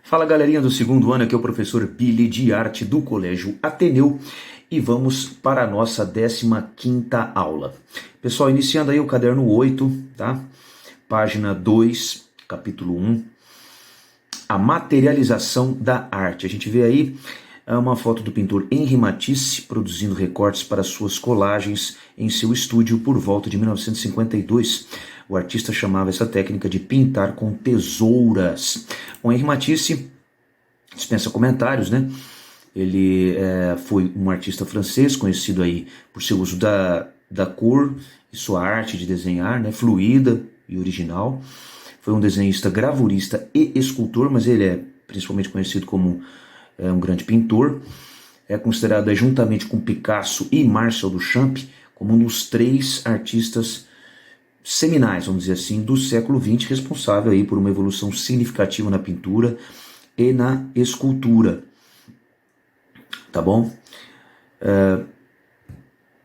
Fala galerinha do segundo ano, aqui é o professor Billy de Arte do Colégio Ateneu e vamos para a nossa 15ª aula. Pessoal, iniciando aí o caderno 8, tá? Página 2, capítulo 1, a materialização da arte. A gente vê aí uma foto do pintor Henri Matisse produzindo recortes para suas colagens em seu estúdio por volta de 1952. O artista chamava essa técnica de pintar com tesouras. O Henri Matisse dispensa comentários, né? Ele foi um artista francês conhecido aí por seu uso da cor e sua arte de desenhar, né? Fluida e original. Foi um desenhista, gravurista e escultor, mas ele é principalmente conhecido como um grande pintor. É considerado, juntamente com Picasso e Marcel Duchamp, como um dos 3 artistas seminais, vamos dizer assim, do século XX, responsável aí por uma evolução significativa na pintura e na escultura. Tá bom?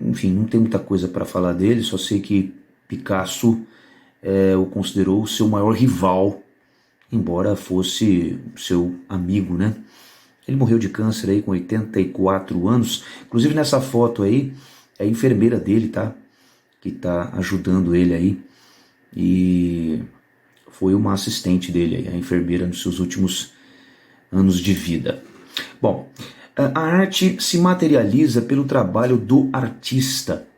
Enfim, não tem muita coisa para falar dele, só sei que Picasso o considerou seu maior rival, embora fosse seu amigo, né? Ele morreu de câncer aí com 84 anos. Inclusive nessa foto aí, é a enfermeira dele, tá? Que tá ajudando ele aí. E foi uma assistente dele aí, a enfermeira nos seus últimos anos de vida. Bom, a arte se materializa pelo trabalho do artista.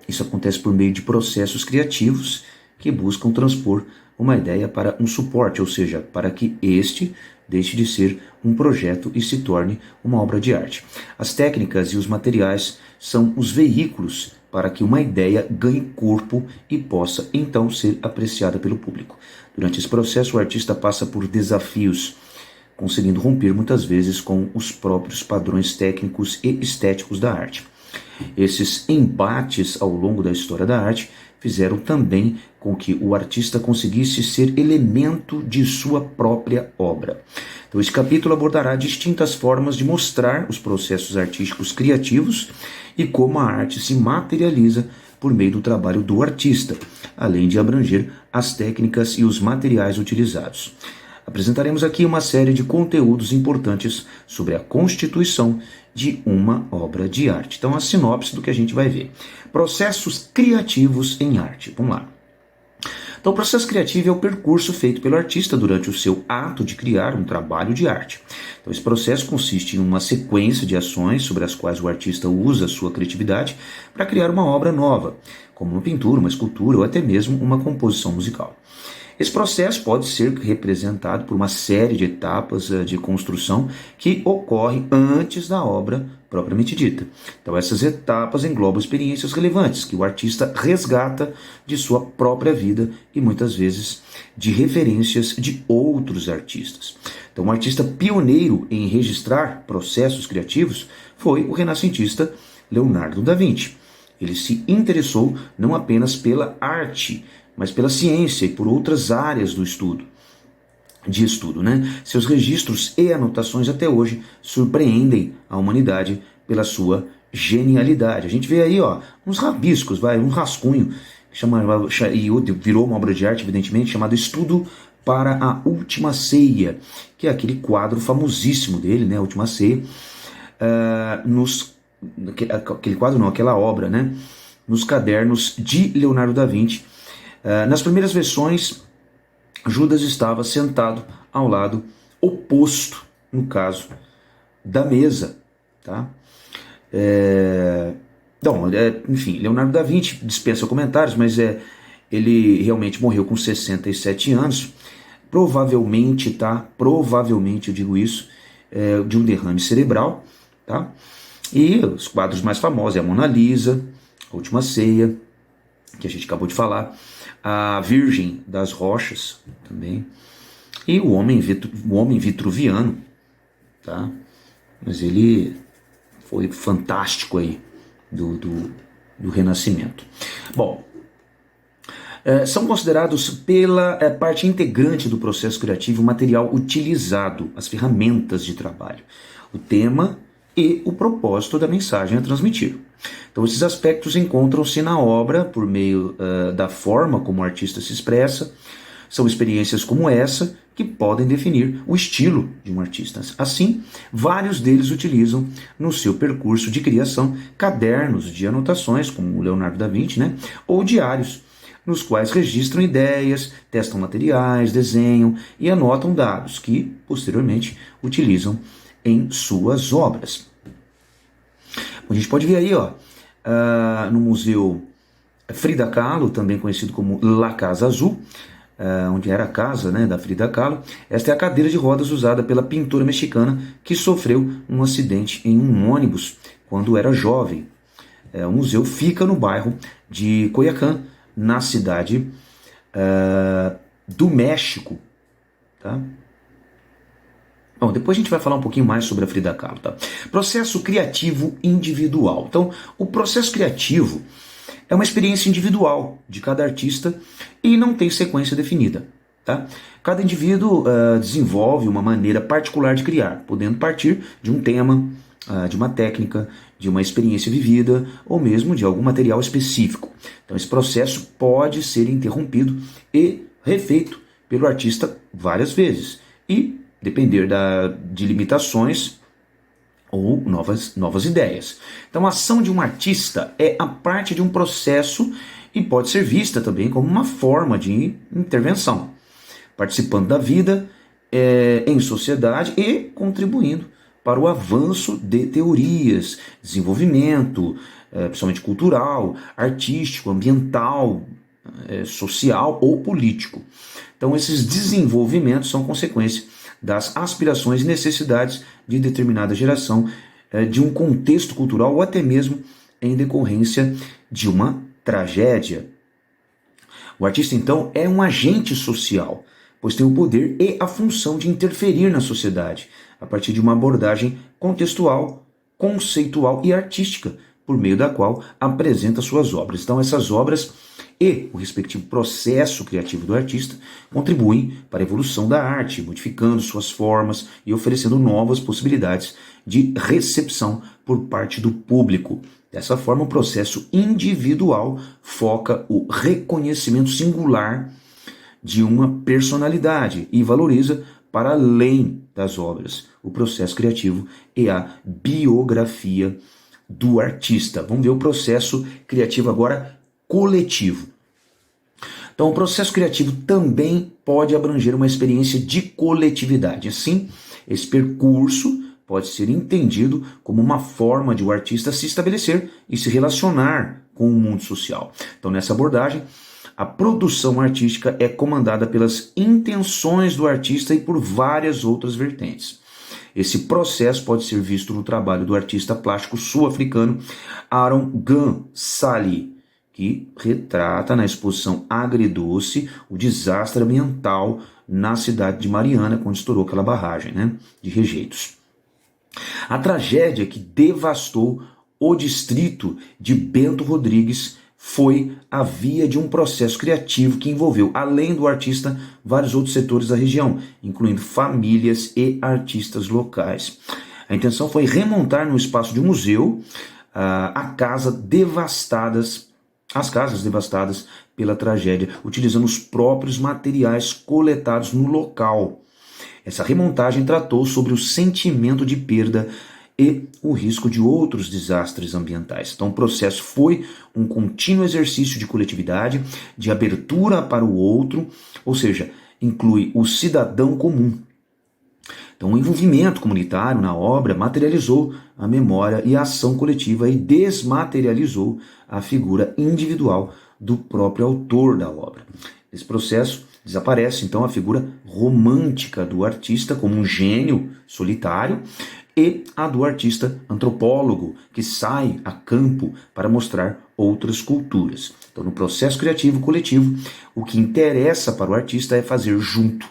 Isso acontece por meio de processos criativos que buscam transpor uma ideia para um suporte, ou seja, para que este deixe de ser um projeto e se torne uma obra de arte. As técnicas e os materiais são os veículos para que uma ideia ganhe corpo e possa então ser apreciada pelo público. Durante esse processo, o artista passa por desafios, conseguindo romper muitas vezes com os próprios padrões técnicos e estéticos da arte. Esses embates ao longo da história da arte fizeram também com que o artista conseguisse ser elemento de sua própria obra. Então, esse capítulo abordará distintas formas de mostrar os processos artísticos criativos e como a arte se materializa por meio do trabalho do artista, além de abranger as técnicas e os materiais utilizados. Apresentaremos aqui uma série de conteúdos importantes sobre a constituição de uma obra de arte. Então, a sinopse do que a gente vai ver. Processos criativos em arte. Vamos lá. Então, o processo criativo é o percurso feito pelo artista durante o seu ato de criar um trabalho de arte. Então, esse processo consiste em uma sequência de ações sobre as quais o artista usa a sua criatividade para criar uma obra nova, como uma pintura, uma escultura ou até mesmo uma composição musical. Esse processo pode ser representado por uma série de etapas de construção que ocorre antes da obra propriamente dita. Então, essas etapas englobam experiências relevantes que o artista resgata de sua própria vida e muitas vezes de referências de outros artistas. Então, um artista pioneiro em registrar processos criativos foi o renascentista Leonardo da Vinci. Ele se interessou não apenas pela arte, mas pela ciência e por outras áreas de estudo, né? Seus registros e anotações até hoje surpreendem a humanidade pela sua genialidade. A gente vê aí, uns rabiscos, um rascunho, e virou uma obra de arte, evidentemente, chamado Estudo para a Última Ceia, que é aquele quadro famosíssimo dele, né? A Última Ceia, aquela obra, né? Nos cadernos de Leonardo da Vinci. Nas primeiras versões, Judas estava sentado ao lado oposto, no caso, da mesa. Tá? Enfim, Leonardo da Vinci dispensa comentários, mas ele realmente morreu com 67 anos, provavelmente, eu digo isso, de um derrame cerebral. Tá? E os quadros mais famosos é a Mona Lisa, a Última Ceia, que a gente acabou de falar, a Virgem das Rochas também, e o Homem Vitruviano, tá? Mas ele foi fantástico aí do Renascimento. Bom, são considerados pela parte integrante do processo criativo o material utilizado, as ferramentas de trabalho, o tema e o propósito da mensagem a transmitir. Então, esses aspectos encontram-se na obra por meio da forma como o artista se expressa, São experiências como essa que podem definir o estilo de um artista. Assim, vários deles utilizam no seu percurso de criação cadernos de anotações, como o Leonardo da Vinci, né? Ou diários, nos quais registram ideias, testam materiais, desenham e anotam dados que, posteriormente, utilizam em suas obras. A gente pode ver aí, ó, no Museu Frida Kahlo, também conhecido como La Casa Azul, onde era a casa, né, da Frida Kahlo. Esta é a cadeira de rodas usada pela pintora mexicana que sofreu um acidente em um ônibus quando era jovem. O museu fica no bairro de Coyoacán, na cidade do México. Tá? Bom, depois a gente vai falar um pouquinho mais sobre a Frida Kahlo. Tá? Processo criativo individual. Então, o processo criativo é uma experiência individual de cada artista e não tem sequência definida. Tá? Cada indivíduo desenvolve uma maneira particular de criar, podendo partir de um tema, de uma técnica, de uma experiência vivida ou mesmo de algum material específico. Então esse processo pode ser interrompido e refeito pelo artista várias vezes e depender de limitações ou novas ideias. Então a ação de um artista é a parte de um processo e pode ser vista também como uma forma de intervenção, participando da vida em sociedade e contribuindo para o avanço de teorias, desenvolvimento, principalmente cultural, artístico, ambiental, social ou político. Então esses desenvolvimentos são consequência das aspirações e necessidades de determinada geração, de um contexto cultural ou até mesmo em decorrência de uma tragédia. O artista, então, é um agente social, pois tem o poder e a função de interferir na sociedade, a partir de uma abordagem contextual, conceitual e artística, por meio da qual apresenta suas obras. Então, essas obras e o respectivo processo criativo do artista contribuem para a evolução da arte, modificando suas formas e oferecendo novas possibilidades de recepção por parte do público. Dessa forma, o processo individual foca o reconhecimento singular de uma personalidade e valoriza para além das obras o processo criativo e a biografia do artista. Vamos ver o processo criativo agora coletivo. Então, o processo criativo também pode abranger uma experiência de coletividade. Assim, esse percurso pode ser entendido como uma forma de o artista se estabelecer e se relacionar com o mundo social. Então, nessa abordagem, a produção artística é comandada pelas intenções do artista e por várias outras vertentes. Esse processo pode ser visto no trabalho do artista plástico sul-africano Aaron Gunn-Sally, que retrata na exposição Agridoce o desastre ambiental na cidade de Mariana, quando estourou aquela barragem, né, de rejeitos. A tragédia que devastou o distrito de Bento Rodrigues foi a via de um processo criativo que envolveu, além do artista, vários outros setores da região, incluindo famílias e artistas locais. A intenção foi remontar no espaço de um museu as casas devastadas pela tragédia, utilizando os próprios materiais coletados no local. Essa remontagem tratou sobre o sentimento de perda e o risco de outros desastres ambientais. Então o processo foi um contínuo exercício de coletividade, de abertura para o outro, ou seja, inclui o cidadão comum. Então o envolvimento comunitário na obra materializou a memória e a ação coletiva e desmaterializou a figura individual do próprio autor da obra. Nesse processo desaparece então a figura romântica do artista como um gênio solitário e a do artista antropólogo, que sai a campo para mostrar outras culturas. Então, no processo criativo coletivo, o que interessa para o artista é fazer junto,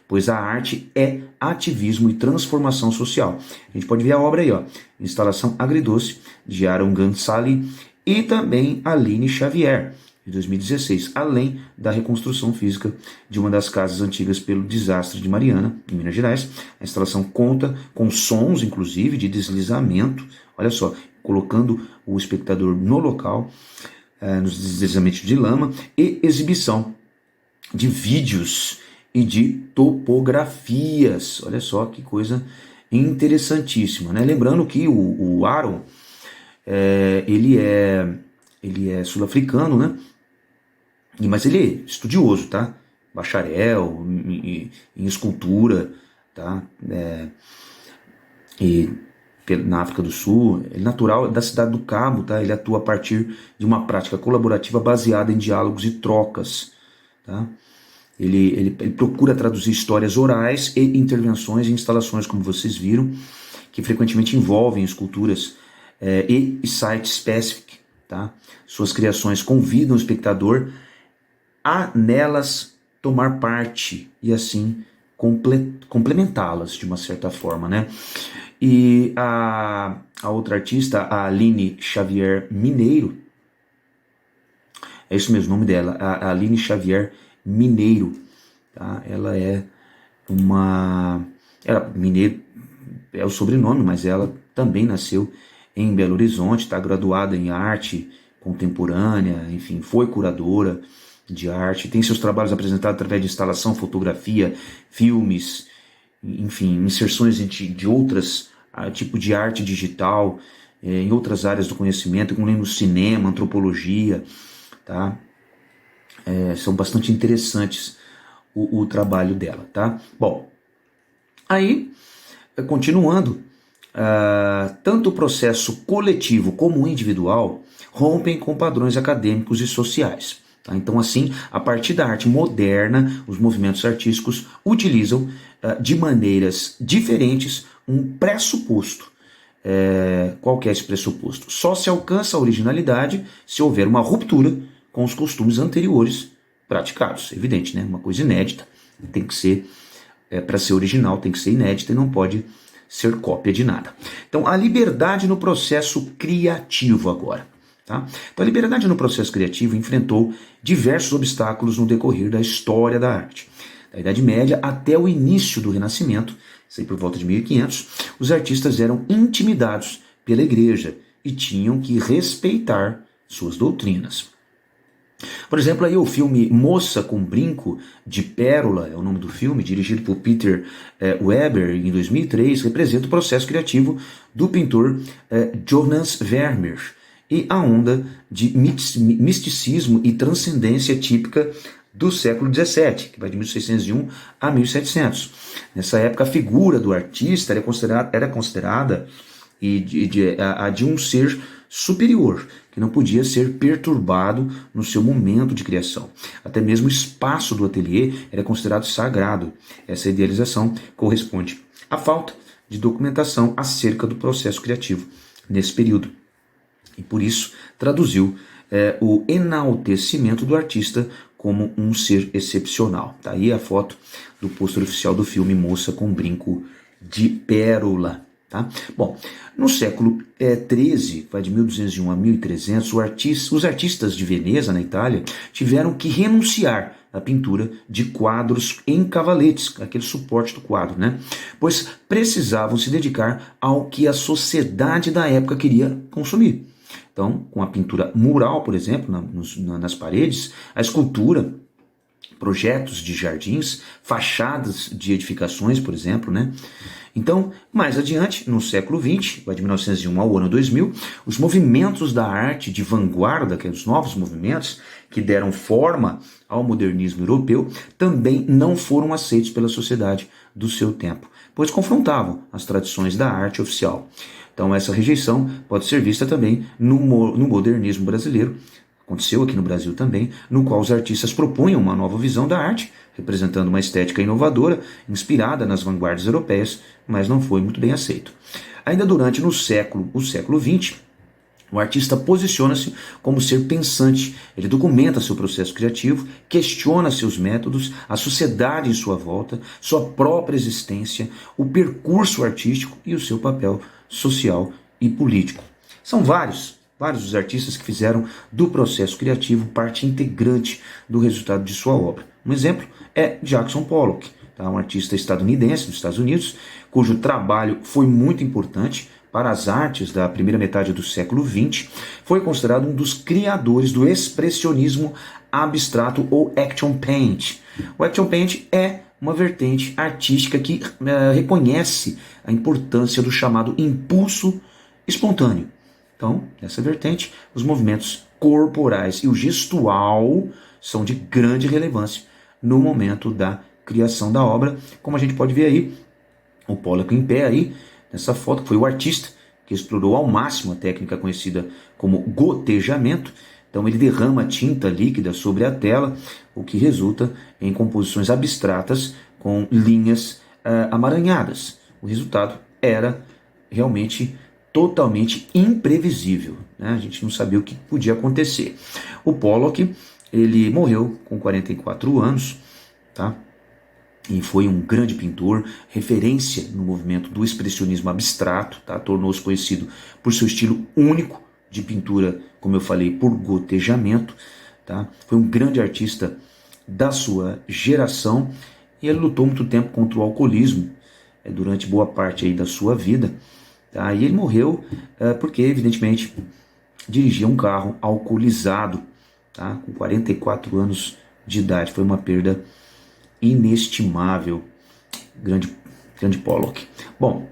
pois a arte é ativismo e transformação social. A gente pode ver a obra aí, ó, Instalação Agridoce, de Aaron Gunn-Sally, e também Aline Xavier, de 2016, além da reconstrução física de uma das casas antigas pelo desastre de Mariana, em Minas Gerais. A instalação conta com sons, inclusive, de deslizamento, olha só, colocando o espectador no local, nos deslizamentos de lama, e exibição de vídeos e de topografias. Olha só que coisa interessantíssima, né? Lembrando que o Aaron, ele é sul-africano, né? Mas ele é estudioso, tá? Bacharel em escultura, tá? E na África do Sul, ele é natural da cidade do Cabo, tá? Ele atua a partir de uma prática colaborativa baseada em diálogos e trocas, tá? Ele procura traduzir histórias orais e intervenções em instalações, como vocês viram, que frequentemente envolvem esculturas e site-specific, tá? Suas criações convidam o espectador a nelas tomar parte e assim complementá-las de uma certa forma, né? E a outra artista, a Aline Xavier Mineiro, é isso mesmo o nome dela, a Aline Xavier Mineiro, tá? Ela é Mineiro é o sobrenome, mas ela também nasceu em Belo Horizonte, está graduada em arte contemporânea, enfim, foi curadora de arte, tem seus trabalhos apresentados através de instalação, fotografia, filmes, enfim, inserções de outras tipo de arte digital, em outras áreas do conhecimento, incluindo cinema, antropologia, tá? São bastante interessantes o trabalho dela, tá? Bom, aí, continuando, tanto o processo coletivo como o individual rompem com padrões acadêmicos e sociais. Tá? Então, assim, a partir da arte moderna, os movimentos artísticos utilizam de maneiras diferentes um pressuposto. Qual que é esse pressuposto? Só se alcança a originalidade se houver uma ruptura com os costumes anteriores praticados. Evidente, né? Uma coisa inédita tem que ser, para ser original, tem que ser inédita e não pode ser cópia de nada. Então, a liberdade no processo criativo agora. Tá? Então, a liberdade no processo criativo enfrentou diversos obstáculos no decorrer da história da arte. Da Idade Média até o início do Renascimento, isso aí por volta de 1500, os artistas eram intimidados pela igreja e tinham que respeitar suas doutrinas. Por exemplo, aí o filme Moça com Brinco de Pérola, é o nome do filme, dirigido por Peter Weber em 2003, representa o processo criativo do pintor Johannes Vermeer e a onda de misticismo e transcendência típica do século XVII, que vai de 1601 a 1700. Nessa época, a figura do artista era considerada a de um ser superior, que não podia ser perturbado no seu momento de criação. Até mesmo o espaço do ateliê era considerado sagrado. Essa idealização corresponde à falta de documentação acerca do processo criativo nesse período. E por isso traduziu o enaltecimento do artista como um ser excepcional. Tá aí a foto do pôster oficial do filme Moça com Brinco de Pérola. Tá? Bom, no século XIII, vai de 1201 a 1300, os artistas de Veneza, na Itália, tiveram que renunciar à pintura de quadros em cavaletes, aquele suporte do quadro, né? Pois precisavam se dedicar ao que a sociedade da época queria consumir. Então, com a pintura mural, por exemplo, nas paredes, a escultura, projetos de jardins, fachadas de edificações, por exemplo, né? Então, mais adiante, no século XX, vai de 1901 ao ano 2000, os movimentos da arte de vanguarda, que é os novos movimentos que deram forma ao modernismo europeu, também não foram aceitos pela sociedade do seu tempo, pois confrontavam as tradições da arte oficial. Então, essa rejeição pode ser vista também no modernismo brasileiro, aconteceu aqui no Brasil também, no qual os artistas propunham uma nova visão da arte, representando uma estética inovadora, inspirada nas vanguardas europeias, mas não foi muito bem aceito. Ainda durante o século XX, o artista posiciona-se como ser pensante, ele documenta seu processo criativo, questiona seus métodos, a sociedade em sua volta, sua própria existência, o percurso artístico e o seu papel social e político. São vários os artistas que fizeram do processo criativo parte integrante do resultado de sua obra. Um exemplo é Jackson Pollock, tá? Um artista estadunidense dos Estados Unidos, cujo trabalho foi muito importante para as artes da primeira metade do século XX, foi considerado um dos criadores do expressionismo abstrato ou action paint. O action paint é uma vertente artística que reconhece a importância do chamado impulso espontâneo. Então, nessa vertente, os movimentos corporais e o gestual são de grande relevância no momento da criação da obra, como a gente pode ver aí, o Pollock em pé aí, nessa foto, que foi o artista que explorou ao máximo a técnica conhecida como gotejamento. Então ele derrama tinta líquida sobre a tela, o que resulta em composições abstratas com linhas amaranhadas. O resultado era realmente totalmente imprevisível, né? A gente não sabia o que podia acontecer. O Pollock, ele morreu com 44 anos, tá? E foi um grande pintor, referência no movimento do expressionismo abstrato, tá? Tornou-se conhecido por seu estilo único de pintura, como eu falei, por gotejamento, tá? Foi um grande artista da sua geração e ele lutou muito tempo contra o alcoolismo durante boa parte aí da sua vida, tá? E ele morreu porque, evidentemente, dirigia um carro alcoolizado, tá? Com 44 anos de idade. Foi uma perda inestimável. Grande Pollock. Bom,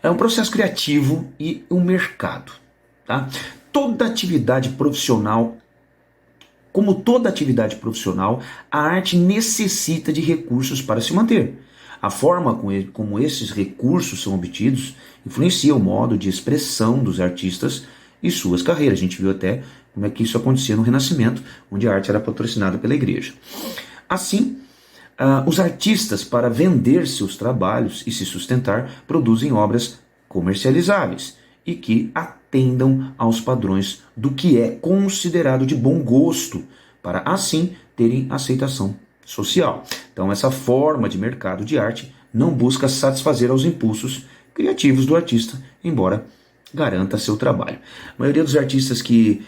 é um processo criativo e um mercado, tá? Toda atividade profissional, como toda atividade profissional, a arte necessita de recursos para se manter. A forma como esses recursos são obtidos influencia o modo de expressão dos artistas e suas carreiras. A gente viu até como é que isso acontecia no Renascimento, onde a arte era patrocinada pela igreja. Assim, os artistas, para vender seus trabalhos e se sustentar, produzem obras comercializáveis e que atendam aos padrões do que é considerado de bom gosto, para assim terem aceitação social. Então, essa forma de mercado de arte não busca satisfazer aos impulsos criativos do artista, embora garanta seu trabalho. A maioria dos artistas que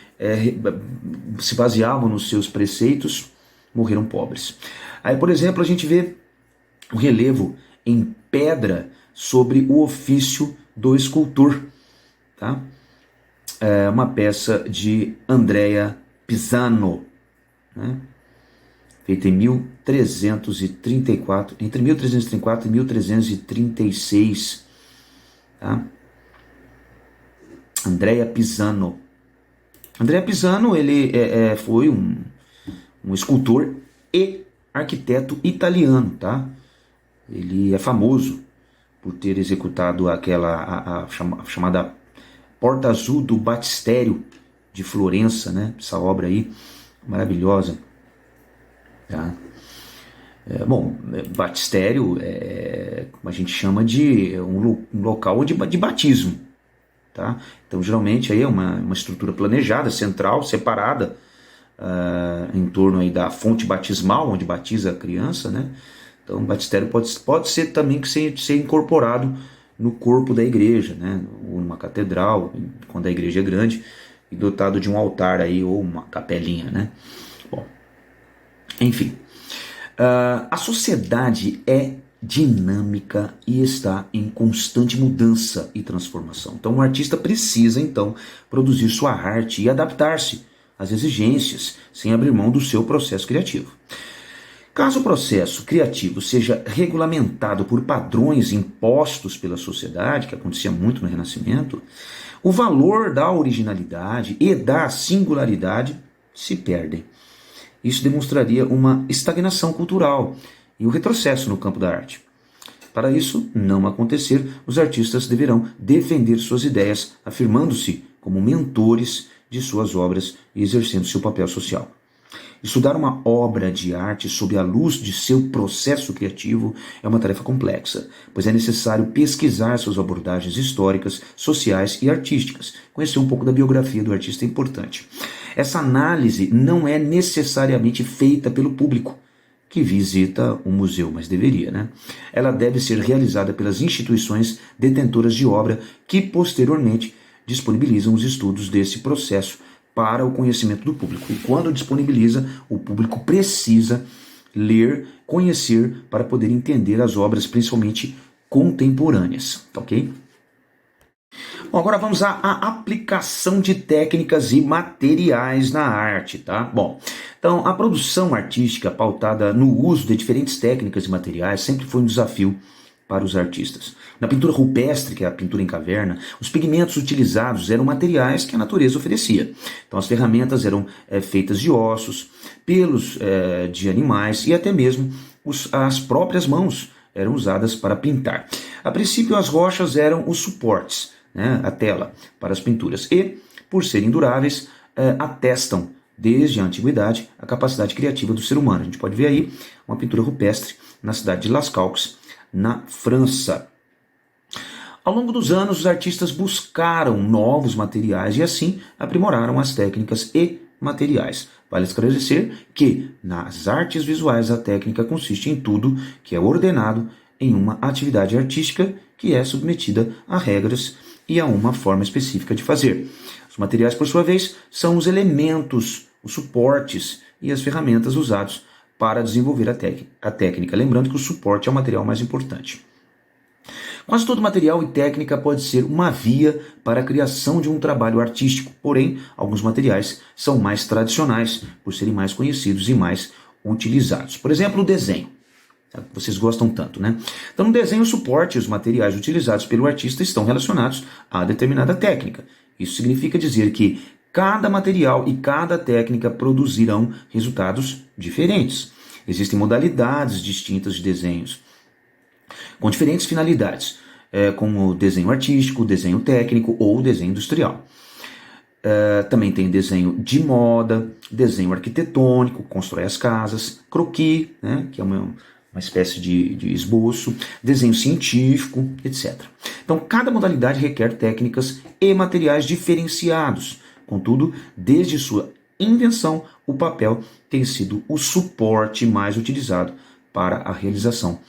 se baseavam nos seus preceitos morreram pobres. Aí, por exemplo, a gente vê um relevo em pedra sobre o ofício do escultor, tá? É uma peça de Andrea Pisano, né? Feita em 1334, entre 1334 e 1336, tá? Andrea Pisano. Andrea Pisano, ele foi um escultor e arquiteto italiano, tá? Ele é famoso por ter executado aquela chamada Porta Azul do Batistério de Florença, né? Essa obra aí maravilhosa, tá? Batistério é como a gente chama de um local de batismo, tá? Então geralmente aí é uma estrutura planejada, central, separada, em torno aí da fonte batismal, onde batiza a criança, né? Então o batistério pode ser também que ser incorporado no corpo da igreja, né? Ou numa catedral, quando a igreja é grande, e dotado de um altar aí, ou uma capelinha, né? Bom, enfim, a sociedade é dinâmica e está em constante mudança e transformação. Então o artista precisa então produzir sua arte e adaptar-se às exigências, sem abrir mão do seu processo criativo. Caso o processo criativo seja regulamentado por padrões impostos pela sociedade, que acontecia muito no Renascimento, o valor da originalidade e da singularidade se perdem. Isso demonstraria uma estagnação cultural e o retrocesso no campo da arte. Para isso não acontecer, os artistas deverão defender suas ideias, afirmando-se como mentores de suas obras e exercendo seu papel social. Estudar uma obra de arte sob a luz de seu processo criativo é uma tarefa complexa, pois é necessário pesquisar suas abordagens históricas, sociais e artísticas. Conhecer um pouco da biografia do artista é importante. Essa análise não é necessariamente feita pelo público que visita um museu, mas deveria, né? Ela deve ser realizada pelas instituições detentoras de obra que posteriormente disponibilizam os estudos desse processo para o conhecimento do público. E quando disponibiliza, o público precisa ler, conhecer, para poder entender as obras, principalmente contemporâneas, ok? Bom, agora vamos à aplicação de técnicas e materiais na arte, tá? Bom, então a produção artística pautada no uso de diferentes técnicas e materiais sempre foi um desafio para os artistas. Na pintura rupestre, que é a pintura em caverna, os pigmentos utilizados eram materiais que a natureza oferecia. Então as ferramentas eram feitas de ossos, pelos de animais e até mesmo as próprias mãos eram usadas para pintar. A princípio as rochas eram os suportes, né, a tela para as pinturas e, por serem duráveis, atestam desde a antiguidade a capacidade criativa do ser humano. A gente pode ver aí uma pintura rupestre na cidade de Las Cauques, na França. Ao longo dos anos, os artistas buscaram novos materiais e assim aprimoraram as técnicas e materiais. Vale esclarecer que nas artes visuais a técnica consiste em tudo que é ordenado em uma atividade artística que é submetida a regras e a uma forma específica de fazer. Os materiais, por sua vez, são os elementos, os suportes e as ferramentas usados para desenvolver a técnica. Lembrando que o suporte é o material mais importante. Quase todo material e técnica pode ser uma via para a criação de um trabalho artístico, porém, alguns materiais são mais tradicionais, por serem mais conhecidos e mais utilizados. Por exemplo, o desenho. Vocês gostam tanto, né? Então, no desenho, o suporte e os materiais utilizados pelo artista estão relacionados a determinada técnica. Isso significa dizer que cada material e cada técnica produzirão resultados diferentes. Existem modalidades distintas de desenhos, com diferentes finalidades, como o desenho artístico, desenho técnico ou desenho industrial. Também tem desenho de moda, desenho arquitetônico, constrói as casas, croquis, né, que é uma espécie de esboço, desenho científico, etc. Então, cada modalidade requer técnicas e materiais diferenciados. Contudo, desde sua invenção, o papel tem sido o suporte mais utilizado para a realização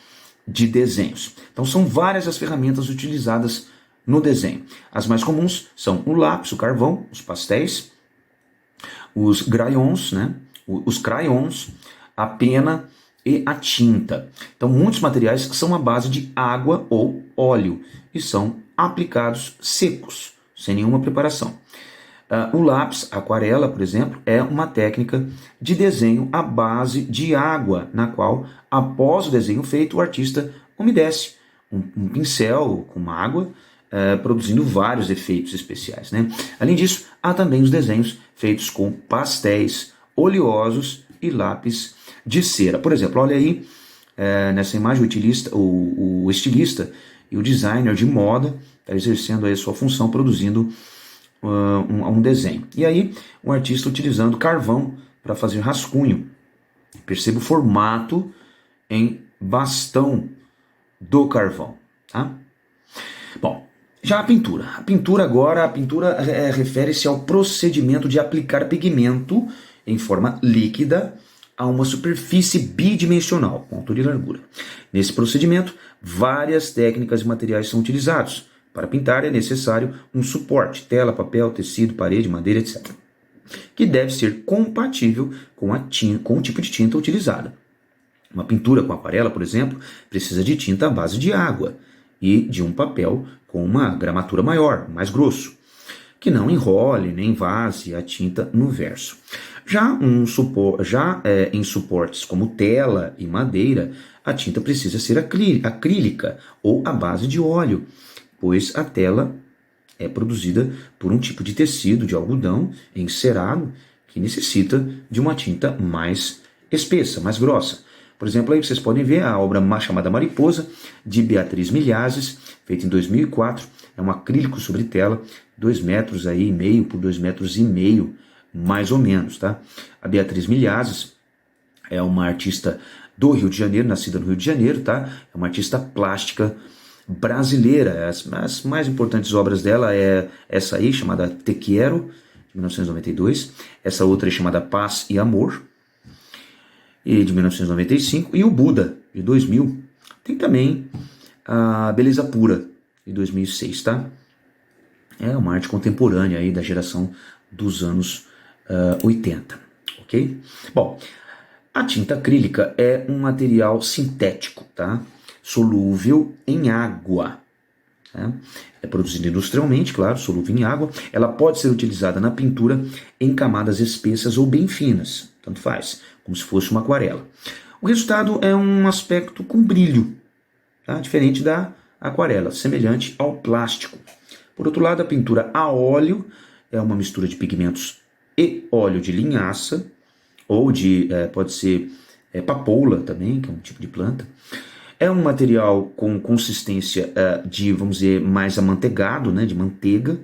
de desenhos. Então, são várias as ferramentas utilizadas no desenho. As mais comuns são o lápis, o carvão, os pastéis, os crayons, né? Os crayons, a pena e a tinta. Então, muitos materiais são à base de água ou óleo e são aplicados secos, sem nenhuma preparação. O lápis, a aquarela, por exemplo, é uma técnica de desenho à base de água, na qual, após o desenho feito, o artista umedece um pincel com água, produzindo vários efeitos especiais, né? Além disso, há também os desenhos feitos com pastéis oleosos e lápis de cera. Por exemplo, olha aí, nessa imagem o estilista e o designer de moda está exercendo aí a sua função, produzindo um desenho. E aí, um artista utilizando carvão para fazer rascunho. Perceba o formato em bastão do carvão. Tá? Bom, já a pintura. A pintura refere-se ao procedimento de aplicar pigmento em forma líquida a uma superfície bidimensional, com altura e largura. Nesse procedimento, várias técnicas e materiais são utilizados. Para pintar é necessário um suporte, tela, papel, tecido, parede, madeira, etc., que deve ser compatível com o tipo de tinta utilizada. Uma pintura com aquarela, por exemplo, precisa de tinta à base de água e de um papel com uma gramatura maior, mais grosso, que não enrole nem vaze a tinta no verso. Já em suportes como tela e madeira, a tinta precisa ser acrílica ou à base de óleo, pois a tela é produzida por um tipo de tecido de algodão encerado que necessita de uma tinta mais espessa, mais grossa. Por exemplo, aí vocês podem ver a obra chamada Mariposa, de Beatriz Milhazes, feita em 2004. É um acrílico sobre tela, 2,5 metros por 2,5 metros, mais ou menos. Tá? A Beatriz Milhazes é uma artista do Rio de Janeiro, nascida no Rio de Janeiro, tá? É uma artista plástica brasileira. As mais importantes obras dela é essa aí, chamada Te Quiero, de 1992. Essa outra é chamada Paz e Amor, de 1995. E o Buda, de 2000. Tem também a Beleza Pura, de 2006, tá? É uma arte contemporânea aí da geração dos anos 80, ok? Bom, a tinta acrílica é um material sintético, tá? Solúvel em água. né? É produzida industrialmente, claro, solúvel em água. Ela pode ser utilizada na pintura em camadas espessas ou bem finas, tanto faz, como se fosse uma aquarela. O resultado é um aspecto com brilho, tá? Diferente da aquarela, semelhante ao plástico. Por outro lado, a pintura a óleo é uma mistura de pigmentos e óleo de linhaça, ou pode ser papoula também, que é um tipo de planta. É um material com consistência de, vamos dizer, mais amanteigado, né, de manteiga,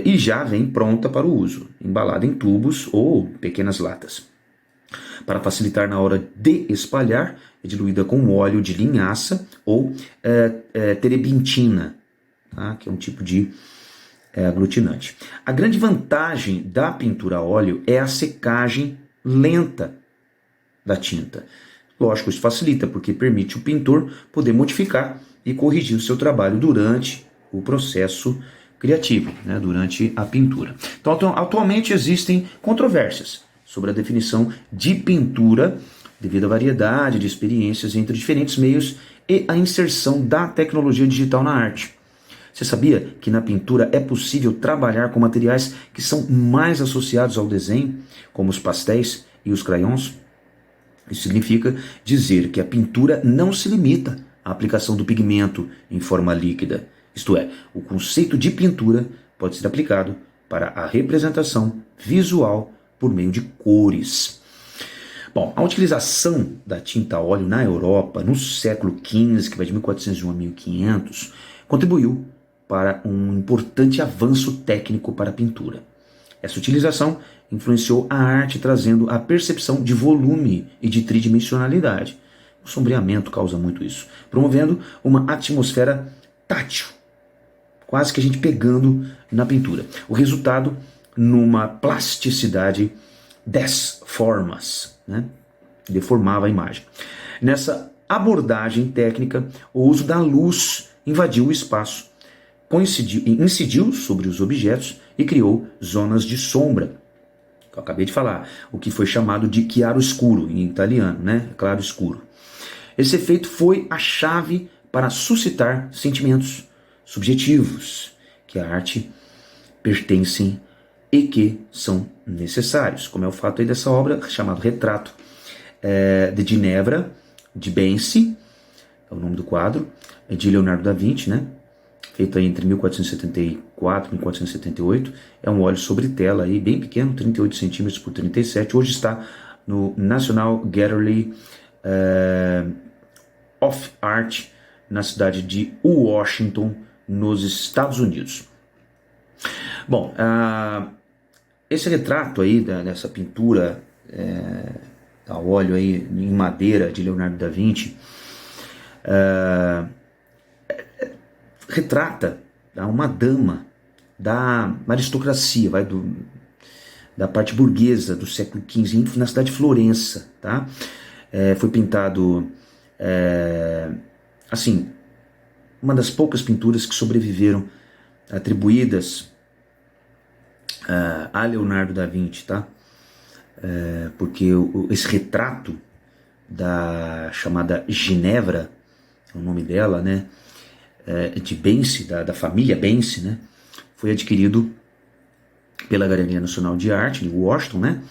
e já vem pronta para o uso, embalada em tubos ou pequenas latas. Para facilitar na hora de espalhar, é diluída com óleo de linhaça ou terebintina, tá? Que é um tipo de aglutinante. A grande vantagem da pintura a óleo é a secagem lenta da tinta. Lógico, isso facilita, porque permite o pintor poder modificar e corrigir o seu trabalho durante o processo criativo, né, durante a pintura. Então, atualmente existem controvérsias sobre a definição de pintura devido à variedade de experiências entre diferentes meios e a inserção da tecnologia digital na arte. Você sabia que na pintura é possível trabalhar com materiais que são mais associados ao desenho, como os pastéis e os crayons? Isso significa dizer que a pintura não se limita à aplicação do pigmento em forma líquida. Isto é, o conceito de pintura pode ser aplicado para a representação visual por meio de cores. Bom, a utilização da tinta a óleo na Europa no século XV, que vai de 1401 a 1500, contribuiu para um importante avanço técnico para a pintura. Essa utilização influenciou a arte, trazendo a percepção de volume e de tridimensionalidade. O sombreamento causa muito isso, promovendo uma atmosfera tátil, quase que a gente pegando na pintura. O resultado numa plasticidade das formas, né? Deformava a imagem. Nessa abordagem técnica, o uso da luz invadiu o espaço, incidiu sobre os objetos e criou zonas de sombra, que eu acabei de falar, o que foi chamado de chiaro scuro em italiano, né? Claro escuro. Esse efeito foi a chave para suscitar sentimentos subjetivos que à arte pertencem e que são necessários, como é o fato aí dessa obra chamada Retrato de Ginevra, de Banksy, é o nome do quadro, é de Leonardo da Vinci, né? Feito aí entre 1474 e 1478, é um óleo sobre tela aí, bem pequeno, 38 centímetros por 37, hoje está no National Gallery of Art, na cidade de Washington, nos Estados Unidos. Bom, esse retrato aí, dessa pintura a óleo aí, em madeira de Leonardo da Vinci, retrata uma dama da aristocracia, da parte burguesa do século XV, na cidade de Florença, tá? Foi pintado, assim, uma das poucas pinturas que sobreviveram, atribuídas a Leonardo da Vinci, tá? Porque esse retrato da chamada Ginevra, é o nome dela, né? De Banksy, da família Banksy, né? Foi adquirido pela Galeria Nacional de Arte de Washington, né?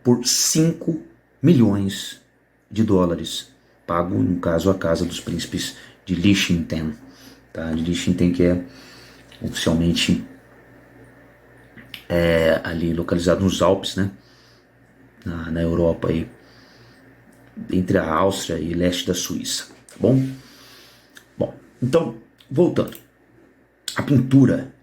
Por 5 milhões de dólares, pago, no caso, à Casa dos Príncipes de Liechtenstein, tá? De Liechtenstein, que é oficialmente ali localizado nos Alpes, né? Na Europa, aí, entre a Áustria e leste da Suíça, tá bom? Bom, então, voltando. A pintura,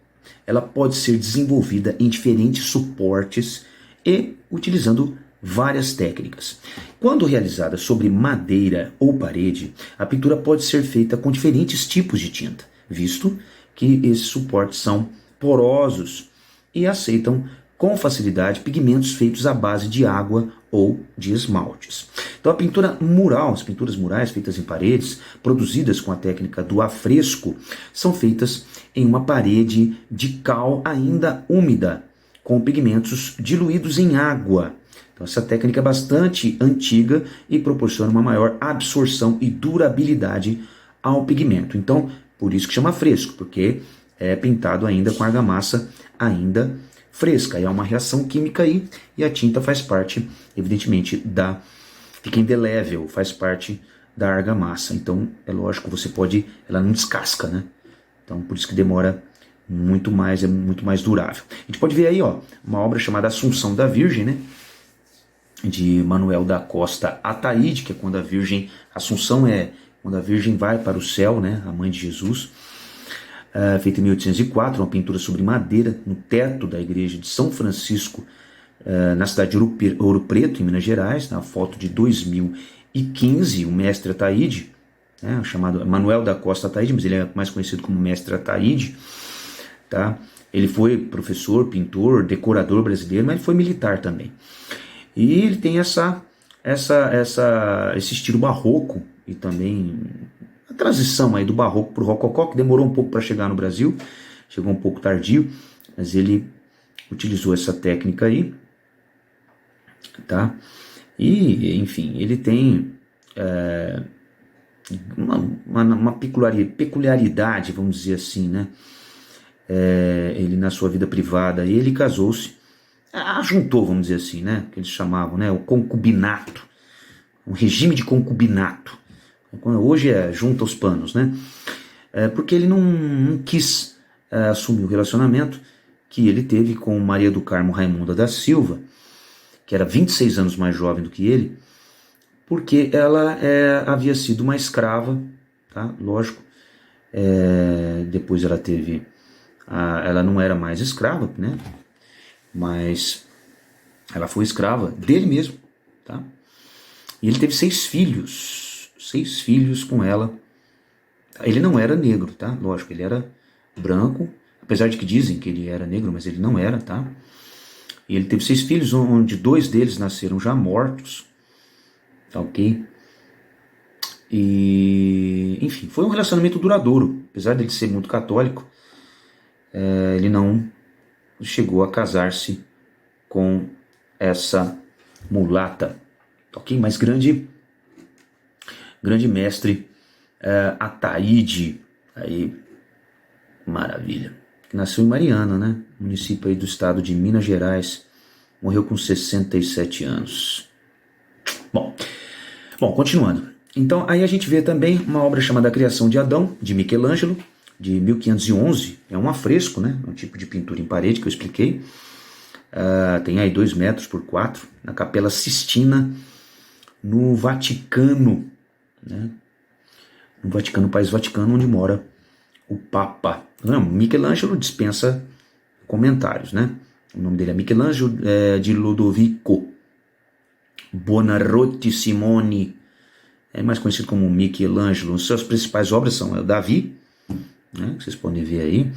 ela pode ser desenvolvida em diferentes suportes e utilizando várias técnicas. Quando realizada sobre madeira ou parede, a pintura pode ser feita com diferentes tipos de tinta, visto que esses suportes são porosos e aceitam com facilidade pigmentos feitos à base de água ou de esmaltes. Então a pintura mural, as pinturas murais feitas em paredes, produzidas com a técnica do afresco, são feitas em uma parede de cal ainda úmida, com pigmentos diluídos em água. Então essa técnica é bastante antiga e proporciona uma maior absorção e durabilidade ao pigmento. Então, Por isso que chama fresco, porque é pintado ainda com argamassa ainda fresca. E há uma reação química aí, e a tinta faz parte, evidentemente, fica indelével, faz parte da argamassa. Então, é lógico, ela não descasca, né? Então, por isso que demora muito mais, é muito mais durável. A gente pode ver aí, ó, uma obra chamada Assunção da Virgem, né? De Manuel da Costa Ataíde, que é quando a Virgem, Assunção é quando a Virgem vai para o céu, né? A mãe de Jesus. Feita em 1804, uma pintura sobre madeira no teto da igreja de São Francisco, na cidade de Ouro Preto, em Minas Gerais, na foto de 2015, o mestre Ataíde, né, chamado Manuel da Costa Ataíde, mas ele é mais conhecido como mestre Ataíde, tá? Ele foi professor, pintor, decorador brasileiro, mas ele foi militar também. E ele tem esse estilo barroco e também a transição aí do barroco para o rococó, que demorou um pouco para chegar no Brasil, chegou um pouco tardio, mas ele utilizou essa técnica aí, tá? E, enfim, ele tem uma peculiaridade, vamos dizer assim, né? Ele na sua vida privada, ele casou-se, juntou, vamos dizer assim, né? Que eles chamavam, né? O concubinato, um regime de concubinato. Hoje junta os panos, né? Porque ele não quis assumir o relacionamento que ele teve com Maria do Carmo Raimunda da Silva, que era 26 anos mais jovem do que ele, porque ela havia sido uma escrava, tá? Lógico. Depois ela teve... ela não era mais escrava, né? Mas ela foi escrava dele mesmo, tá? E ele teve 6 filhos com ela. Ele não era negro, tá? Lógico, ele era branco, apesar de que dizem que ele era negro, mas ele não era, tá? E ele teve 6 filhos, onde 2 deles nasceram já mortos, tá ok? E, enfim, foi um relacionamento duradouro. Apesar de ele ser muito católico, ele não chegou a casar-se com essa mulata, ok? Mas grande mestre Ataíde, aí, maravilha, que nasceu em Mariana, né? Município aí do estado de Minas Gerais, morreu com 67 anos. Bom, continuando. Então, aí a gente vê também uma obra chamada A Criação de Adão, de Michelangelo, de 1511, é um afresco, né? Um tipo de pintura em parede que eu expliquei. Tem aí 2 metros por 4, na Capela Sistina, no Vaticano, né? No Vaticano, país Vaticano, onde mora o Papa. Não, Michelangelo dispensa comentários, né? O nome dele é Michelangelo de Lodovico Buonarroti Simoni, é mais conhecido como Michelangelo. As suas principais obras são o Davi, né, que vocês podem ver aí,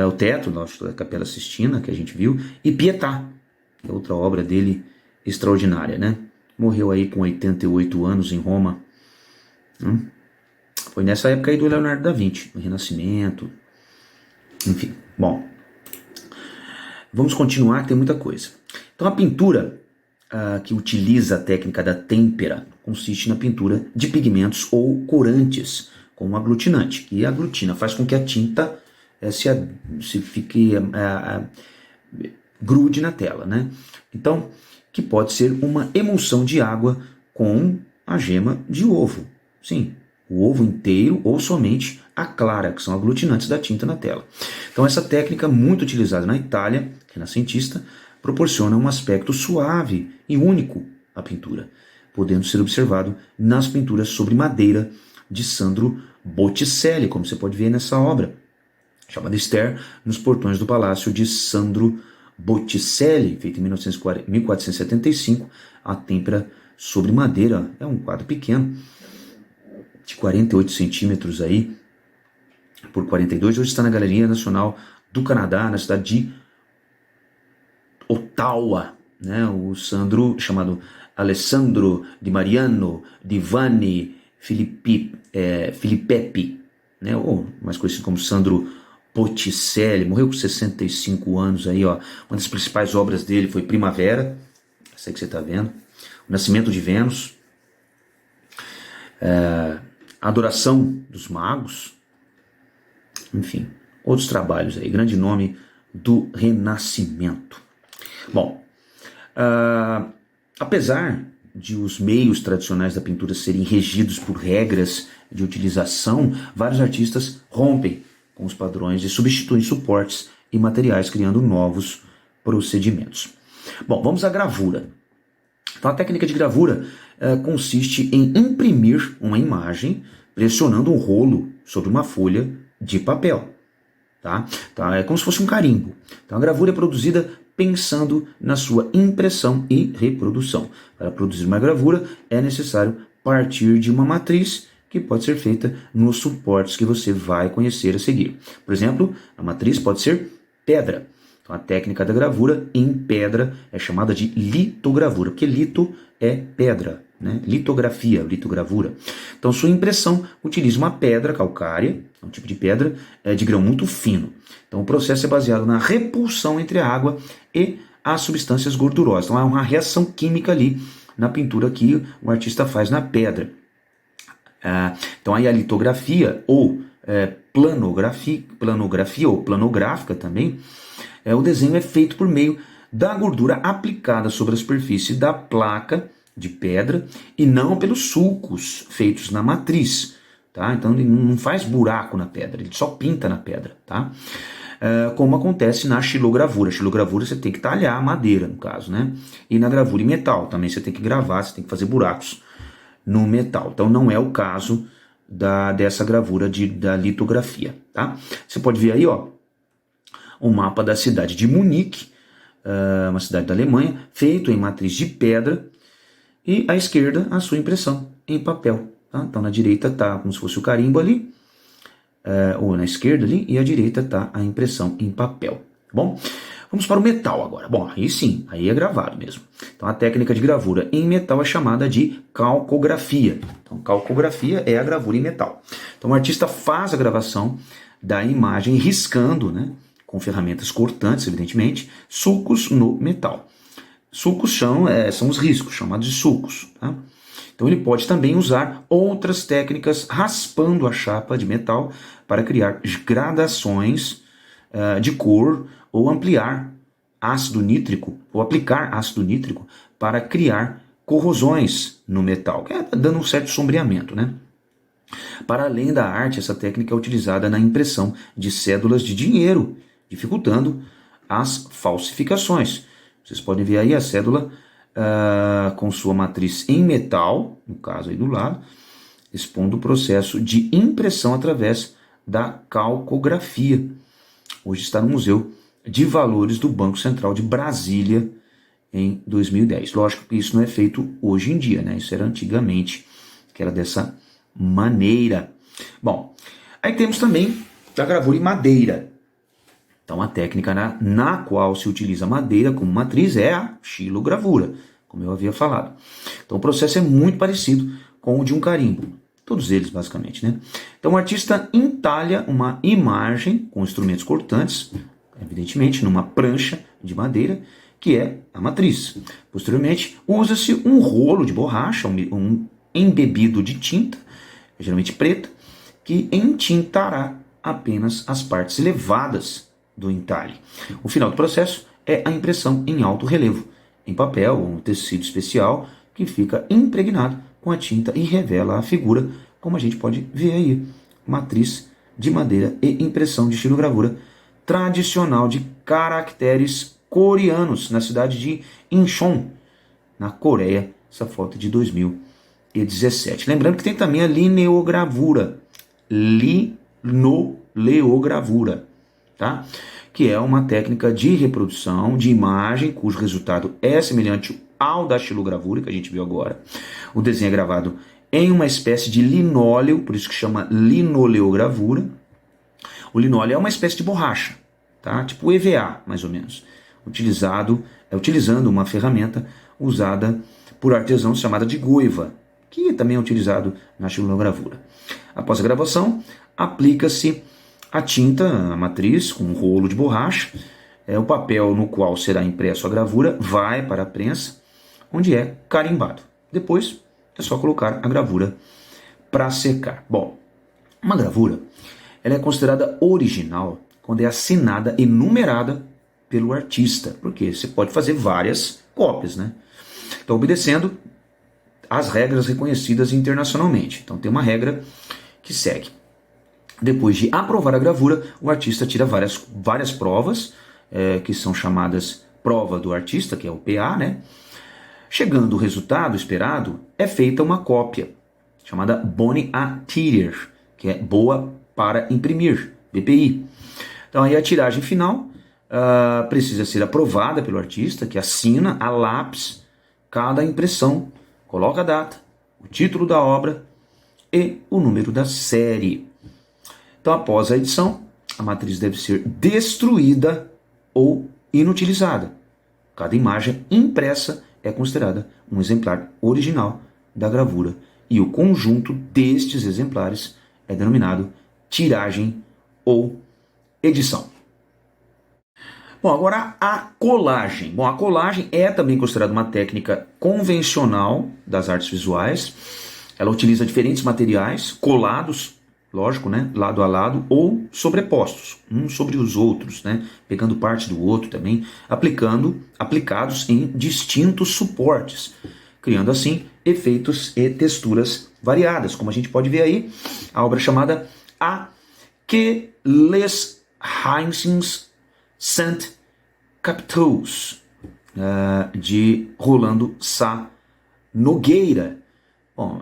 o teto da Capela Sistina, que a gente viu, e Pietà, outra obra dele extraordinária, né? Morreu aí com 88 anos em Roma. Foi nessa época aí do Leonardo da Vinci, do Renascimento, enfim. Bom, vamos continuar, que tem muita coisa. Então a pintura que utiliza a técnica da têmpera consiste na pintura de pigmentos ou corantes com um aglutinante, que aglutina, faz com que a tinta se fique grude na tela, né? Então, que pode ser uma emulsão de água com a gema de ovo. Sim, o ovo inteiro ou somente a clara, que são aglutinantes da tinta na tela. Então, essa técnica, muito utilizada na Itália, renascentista, proporciona um aspecto suave e único à pintura, podendo ser observado nas pinturas sobre madeira de Sandro Botticelli, como você pode ver nessa obra, chamada Esther, nos portões do Palácio de Sandro Botticelli, feito em 1475, a têmpera sobre madeira. É um quadro pequeno, de 48 centímetros aí, por 42, hoje está na Galeria Nacional do Canadá, na cidade de Ottawa, né? O Sandro, chamado Alessandro di Mariano di Vanni Filippetti, né? Ou mais conhecido como Sandro Botticelli, morreu com 65 anos aí, ó. Uma das principais obras dele foi Primavera, essa aí que você está vendo, O Nascimento de Vênus, A Adoração dos Magos, enfim, outros trabalhos aí, grande nome do Renascimento. Bom, apesar de os meios tradicionais da pintura serem regidos por regras de utilização, vários artistas rompem com os padrões e substituem suportes e materiais, criando novos procedimentos. Bom, vamos à gravura. Então, a técnica de gravura consiste em imprimir uma imagem pressionando um rolo sobre uma folha de papel. Tá? Então, é como se fosse um carimbo. Então, a gravura é produzida pensando na sua impressão e reprodução. Para produzir uma gravura, é necessário partir de uma matriz que pode ser feita nos suportes que você vai conhecer a seguir. Por exemplo, a matriz pode ser pedra. Então, a técnica da gravura em pedra é chamada de litogravura, porque lito é pedra, né? Litografia, litogravura. Então, sua impressão utiliza uma pedra calcária, um tipo de pedra de grão muito fino. Então, o processo é baseado na repulsão entre a água e as substâncias gordurosas. Então, há uma reação química ali na pintura que o artista faz na pedra. Então, aí a litografia ou planografia ou planográfica também, o desenho é feito por meio da gordura aplicada sobre a superfície da placa de pedra e não pelos sulcos feitos na matriz. Tá? Então ele não faz buraco na pedra, ele só pinta na pedra. Tá? Como acontece na xilogravura. Xilogravura você tem que talhar a madeira, no caso. Né? E na gravura em metal também você tem que gravar, você tem que fazer buracos no metal. Então não é o caso dessa gravura da litografia. Tá? Você pode ver aí, ó, um mapa da cidade de Munique, uma cidade da Alemanha, feito em matriz de pedra, e à esquerda a sua impressão em papel. Tá? Então na direita está como se fosse o carimbo ali, ou na esquerda ali, e à direita está a impressão em papel. Bom, vamos para o metal agora. Bom, aí sim, aí é gravado mesmo. Então a técnica de gravura em metal é chamada de calcografia. Então calcografia é a gravura em metal. Então o artista faz a gravação da imagem riscando, né, com ferramentas cortantes, evidentemente, sulcos no metal. Sulcos são os riscos, chamados de sulcos. Tá? Então ele pode também usar outras técnicas raspando a chapa de metal para criar gradações de cor ou ampliar ácido nítrico, ou aplicar ácido nítrico para criar corrosões no metal, que é dando um certo sombreamento, né? Para além da arte, essa técnica é utilizada na impressão de cédulas de dinheiro, dificultando as falsificações. Vocês podem ver aí a cédula com sua matriz em metal, no caso aí do lado, expondo o processo de impressão através da calcografia. Hoje está no Museu de Valores do Banco Central de Brasília, em 2010. Lógico que isso não é feito hoje em dia, né? Isso era antigamente, que era dessa maneira. Bom, aí temos também a gravura em madeira. Então a técnica na qual se utiliza madeira como matriz é a xilogravura, como eu havia falado. Então o processo é muito parecido com o de um carimbo. Todos eles, basicamente, né? Então o artista entalha uma imagem com instrumentos cortantes, evidentemente numa prancha de madeira, que é a matriz. Posteriormente, usa-se um rolo de borracha, um embebido de tinta, geralmente preta, que entintará apenas as partes elevadas do entalhe. O final do processo é a impressão em alto relevo, em papel ou um tecido especial que fica impregnado com a tinta e revela a figura, como a gente pode ver aí, matriz de madeira e impressão de xilogravura tradicional de caracteres coreanos na cidade de Incheon, na Coreia. Essa foto é de 2017. Lembrando que tem também a lineogravura, linoleogravura, tá? Que é uma técnica de reprodução de imagem cujo resultado é semelhante ao da xilogravura que a gente viu agora. O desenho é gravado em uma espécie de linóleo, por isso que chama linoleogravura. O linóleo é uma espécie de borracha, tá? Tipo EVA, mais ou menos, utilizando uma ferramenta usada por artesãos chamada de goiva, que também é utilizado na xilogravura. Após a gravação, aplica-se a tinta, a matriz, com um rolo de borracha. O papel no qual será impresso a gravura vai para a prensa, onde é carimbado. Depois é só colocar a gravura para secar. Bom, uma gravura ela é considerada original quando é assinada e numerada pelo artista, porque você pode fazer várias cópias, né? Então, obedecendo às regras reconhecidas internacionalmente. Então, tem uma regra que segue. Depois de aprovar a gravura, o artista tira várias provas, que são chamadas prova do artista, que é o PA, né? Chegando o resultado esperado, é feita uma cópia, chamada Boni a Tirer, que é boa para imprimir, BPI. Então aí a tiragem final precisa ser aprovada pelo artista, que assina a lápis cada impressão, coloca a data, o título da obra e o número da série. Então, após a edição, a matriz deve ser destruída ou inutilizada. Cada imagem impressa é considerada um exemplar original da gravura e o conjunto destes exemplares é denominado tiragem ou edição. Bom, agora a colagem. Bom, a colagem é também considerada uma técnica convencional das artes visuais. Ela utiliza diferentes materiais colados, lógico, né, lado a lado, ou sobrepostos, uns sobre os outros, né, pegando parte do outro também, aplicados em distintos suportes, criando assim efeitos e texturas variadas, como a gente pode ver aí, a obra chamada Aqueles Heinzens Saint Capitous, de Rolando Sá Nogueira. Bom,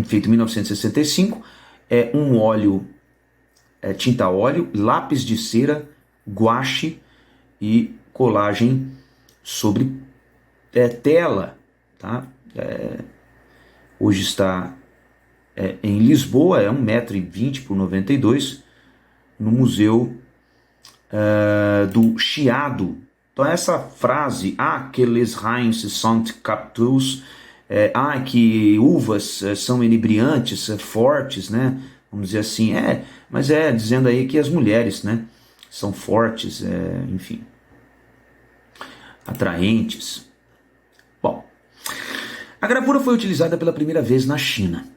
feito em 1965, é um óleo, tinta a óleo, lápis de cera, guache e colagem sobre tela, tá? Hoje está em Lisboa, é 1,20 m por 92 no Museu do Chiado. Então essa frase, aqueles Heinz sont captus, que uvas são inebriantes, fortes, né? Vamos dizer assim, mas dizendo aí que as mulheres, né, são fortes, enfim, atraentes. Bom, a gravura foi utilizada pela primeira vez na China,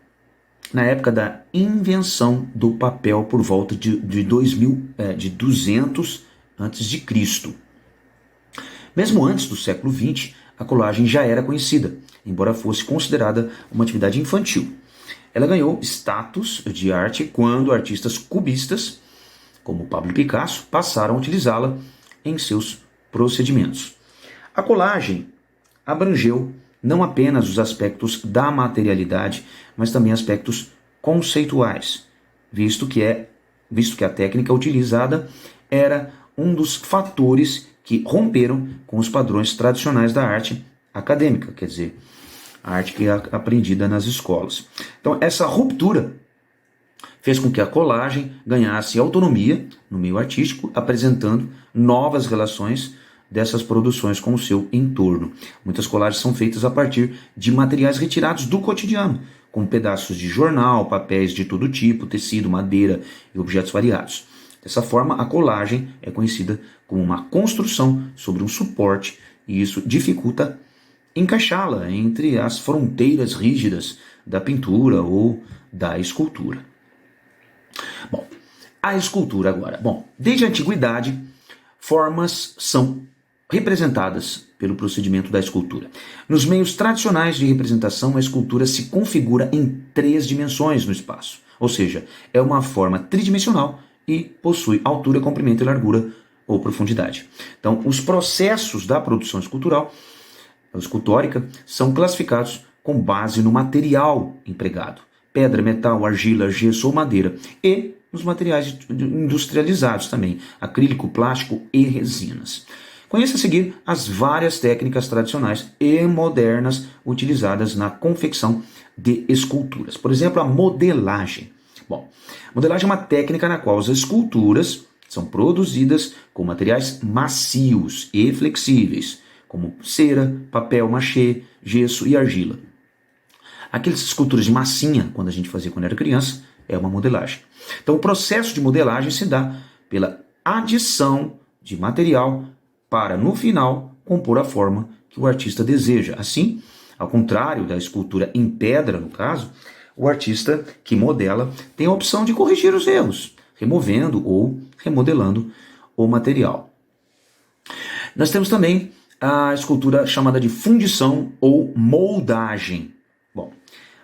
na época da invenção do papel por volta de 200 a.C. Mesmo antes do século XX, a colagem já era conhecida, embora fosse considerada uma atividade infantil. Ela ganhou status de arte quando artistas cubistas, como Pablo Picasso, passaram a utilizá-la em seus procedimentos. A colagem abrangeu não apenas os aspectos da materialidade, mas também aspectos conceituais, visto que a técnica utilizada era um dos fatores que romperam com os padrões tradicionais da arte acadêmica, quer dizer, a arte que é aprendida nas escolas. Então, essa ruptura fez com que a colagem ganhasse autonomia no meio artístico, apresentando novas relações dessas produções com o seu entorno. Muitas colagens são feitas a partir de materiais retirados do cotidiano, como pedaços de jornal, papéis de todo tipo, tecido, madeira e objetos variados. Dessa forma, a colagem é conhecida como uma construção sobre um suporte, e isso dificulta encaixá-la entre as fronteiras rígidas da pintura ou da escultura. Bom, a escultura agora. Bom, desde a antiguidade, formas são representadas pelo procedimento da escultura. Nos meios tradicionais de representação, a escultura se configura em 3 dimensões no espaço, ou seja, é uma forma tridimensional e possui altura, comprimento e largura ou profundidade. Então, os processos da produção escultórica são classificados com base no material empregado: pedra, metal, argila, gesso ou madeira, e nos materiais industrializados também, acrílico, plástico e resinas. Conheça a seguir as várias técnicas tradicionais e modernas utilizadas na confecção de esculturas. Por exemplo, a modelagem. Bom, modelagem é uma técnica na qual as esculturas são produzidas com materiais macios e flexíveis, como cera, papel machê, gesso e argila. Aquelas esculturas de massinha, quando a gente fazia quando era criança, é uma modelagem. Então, o processo de modelagem se dá pela adição de material para, no final, compor a forma que o artista deseja. Assim, ao contrário da escultura em pedra, no caso, o artista que modela tem a opção de corrigir os erros, removendo ou remodelando o material. Nós temos também a escultura chamada de fundição ou moldagem. Bom,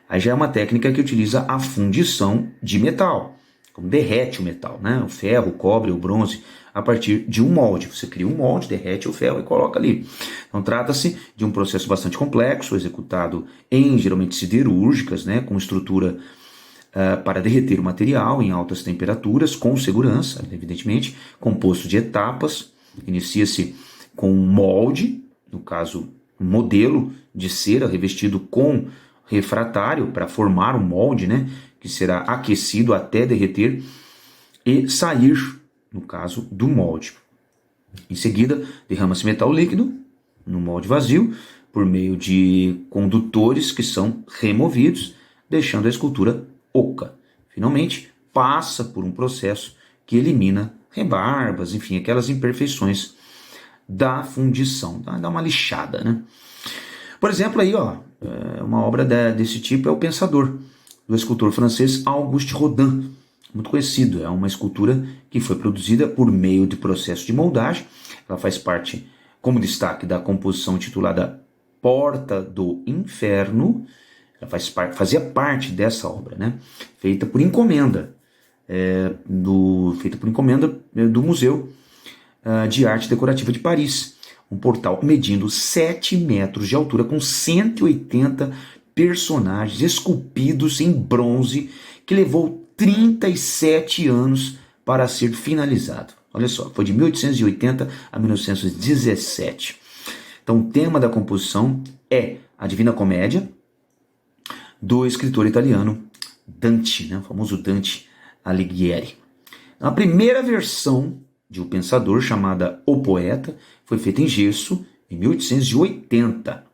aí já é uma técnica que utiliza a fundição de metal, como derrete o metal, né? O ferro, o cobre, o bronze, a partir de um molde. Você cria um molde, derrete o ferro e coloca ali. Então trata-se de um processo bastante complexo, executado em geralmente siderúrgicas, né? Com estrutura para derreter o material em altas temperaturas, com segurança, evidentemente, composto de etapas. Inicia-se com um molde, no caso, um modelo de cera revestido com refratário para formar um molde, né, que será aquecido até derreter e sair, no caso, do molde. Em seguida, derrama-se metal líquido no molde vazio por meio de condutores que são removidos, deixando a escultura oca. Finalmente, passa por um processo que elimina rebarbas, enfim, aquelas imperfeições da fundição, dá uma lixada, né? Por exemplo, aí, ó, uma obra desse tipo é O Pensador, do escultor francês Auguste Rodin, muito conhecido. É uma escultura que foi produzida por meio de processo de moldagem. Ela faz parte, como destaque, da composição intitulada Porta do Inferno. Ela fazia parte dessa obra, né? Feita por encomenda do Museu de Arte Decorativa de Paris. Um portal medindo 7 metros de altura, com 180 personagens esculpidos em bronze, que levou 37 anos para ser finalizado. Olha só, foi de 1880 a 1917. Então, o tema da composição é a Divina Comédia, do escritor italiano Dante, né, o famoso Dante Alighieri. A primeira versão de O Pensador, chamada O Poeta, foi feita em gesso em 1880,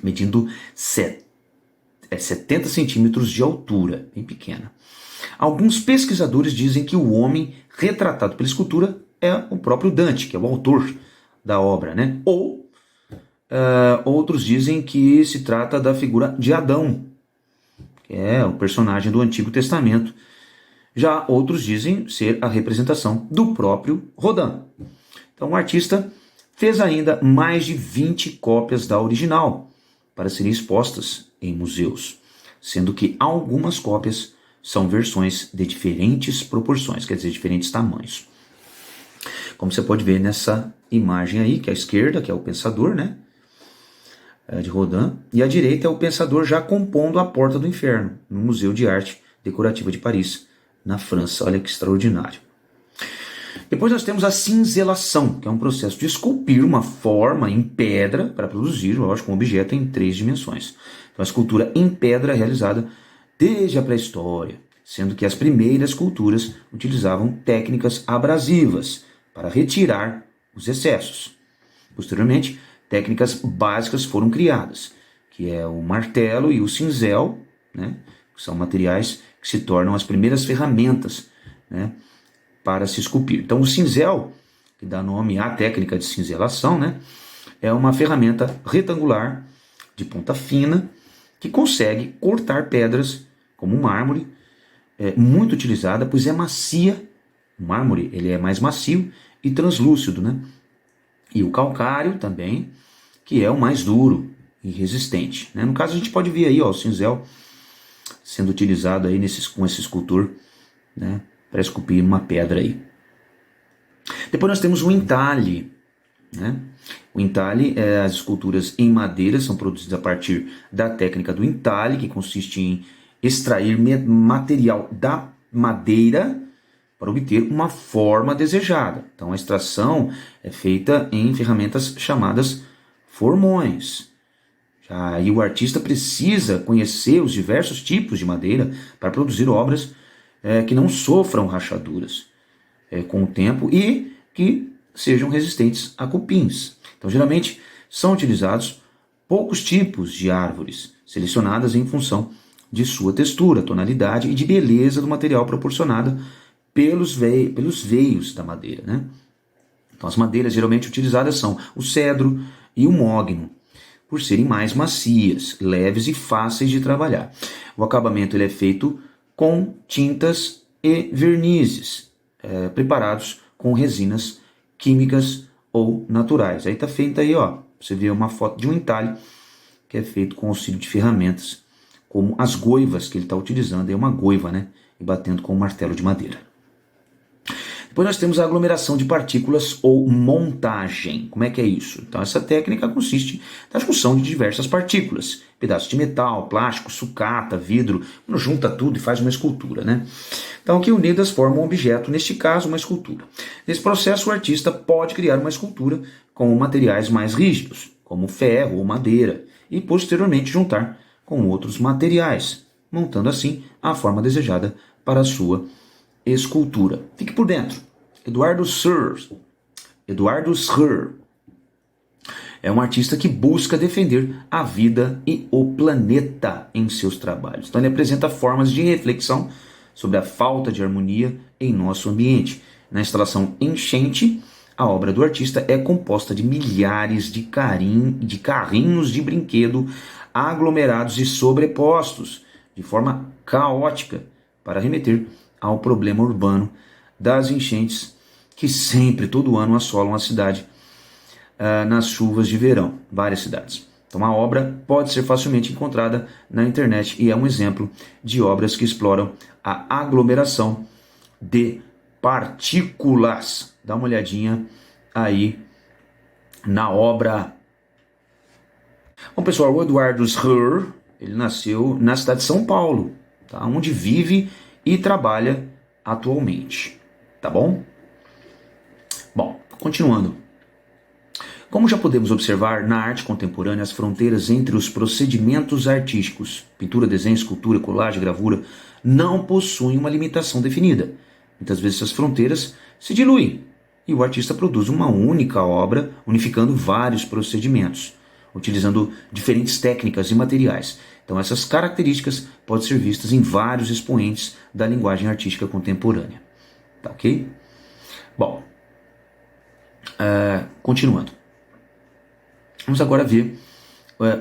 medindo 70 centímetros de altura, bem pequena. Alguns pesquisadores dizem que o homem retratado pela escultura é o próprio Dante, que é o autor da obra, né? Ou outros dizem que se trata da figura de Adão, que é o personagem do Antigo Testamento. Já outros dizem ser a representação do próprio Rodin. Então o artista fez ainda mais de 20 cópias da original para serem expostas em museus, sendo que algumas cópias são versões de diferentes proporções, quer dizer, diferentes tamanhos. Como você pode ver nessa imagem aí, que é a esquerda, que é o Pensador, né, de Rodin, e a direita é o Pensador já compondo a Porta do Inferno, no Museu de Arte Decorativa de Paris, na França. Olha que extraordinário. Depois nós temos a cinzelação, que é um processo de esculpir uma forma em pedra para produzir, lógico, um objeto em 3 dimensões. Então, a escultura em pedra é realizada desde a pré-história, sendo que as primeiras culturas utilizavam técnicas abrasivas para retirar os excessos. Posteriormente, técnicas básicas foram criadas, que é o martelo e o cinzel, né, que são materiais que se tornam as primeiras ferramentas, né, para se esculpir. Então o cinzel, que dá nome à técnica de cinzelação, né, é uma ferramenta retangular de ponta fina que consegue cortar pedras como o mármore, muito utilizada, pois é macia. O mármore ele é mais macio e translúcido, né? E o calcário também, que é o mais duro e resistente, né? No caso a gente pode ver aí, ó, o cinzel sendo utilizado aí com esse escultor, né, para esculpir uma pedra aí. Depois nós temos o entalhe, né? O entalhe, as esculturas em madeira são produzidas a partir da técnica do entalhe, que consiste em extrair material da madeira para obter uma forma desejada. Então a extração é feita em ferramentas chamadas formões. Aí o artista precisa conhecer os diversos tipos de madeira para produzir obras que não sofram rachaduras com o tempo e que sejam resistentes a cupins. Então, geralmente, são utilizados poucos tipos de árvores, selecionadas em função de sua textura, tonalidade e de beleza do material proporcionada pelos veios da madeira, né? Então, as madeiras geralmente utilizadas são o cedro e o mogno. por serem mais macias, leves e fáceis de trabalhar. O acabamento ele é feito com tintas e vernizes, preparados com resinas químicas ou naturais. Aí tá feito aí, ó, você vê uma foto de um entalhe que é feito com auxílio de ferramentas, como as goivas que ele está utilizando, é uma goiva, né? E batendo com um martelo de madeira. Depois nós temos a aglomeração de partículas ou montagem. Como é que é isso? Então essa técnica consiste na junção de diversas partículas, pedaços de metal, plástico, sucata, vidro, uno junta tudo e faz uma escultura, né? Então que unidas formam um objeto, neste caso uma escultura. Nesse processo o artista pode criar uma escultura com materiais mais rígidos, como ferro ou madeira, e posteriormente juntar com outros materiais, montando assim a forma desejada para a sua escultura. Fique por dentro. Eduardo Sir é um artista que busca defender a vida e o planeta em seus trabalhos. Então ele apresenta formas de reflexão sobre a falta de harmonia em nosso ambiente. Na instalação Enchente, a obra do artista é composta de milhares de carrinhos de brinquedo aglomerados e sobrepostos de forma caótica para remeter ao problema urbano das enchentes que sempre, todo ano, assolam a cidade nas chuvas de verão, várias cidades. Então a obra pode ser facilmente encontrada na internet e é um exemplo de obras que exploram a aglomeração de partículas. Dá uma olhadinha aí na obra. Bom, pessoal, o Eduardo Sher, ele nasceu na cidade de São Paulo, tá? Onde vive e trabalha atualmente, tá bom? Bom, continuando. Como já podemos observar, na arte contemporânea, as fronteiras entre os procedimentos artísticos, pintura, desenho, escultura, colagem, gravura, não possuem uma limitação definida. Muitas vezes essas fronteiras se diluem e o artista produz uma única obra, unificando vários procedimentos, utilizando diferentes técnicas e materiais. Então essas características podem ser vistas em vários expoentes da linguagem artística contemporânea. Tá ok? Bom, continuando. Vamos agora ver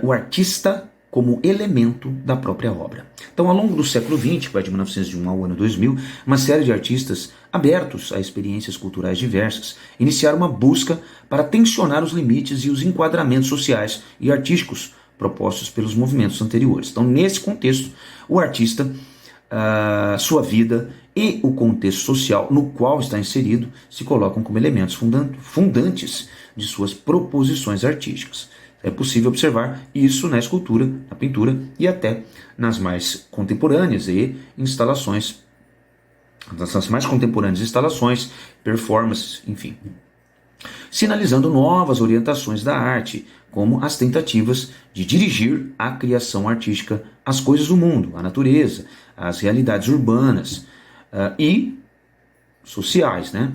o artista como elemento da própria obra. Então, ao longo do século XX, que vai de 1901 ao ano 2000, uma série de artistas abertos a experiências culturais diversas iniciaram uma busca para tensionar os limites e os enquadramentos sociais e artísticos propostos pelos movimentos anteriores. Então, nesse contexto, o artista, sua vida e o contexto social no qual está inserido se colocam como elementos fundantes de suas proposições artísticas. É possível observar isso na escultura, na pintura e até nas mais contemporâneas instalações, performances, enfim, sinalizando novas orientações da arte, como as tentativas de dirigir a criação artística às coisas do mundo, à natureza, às realidades urbanas e sociais, né?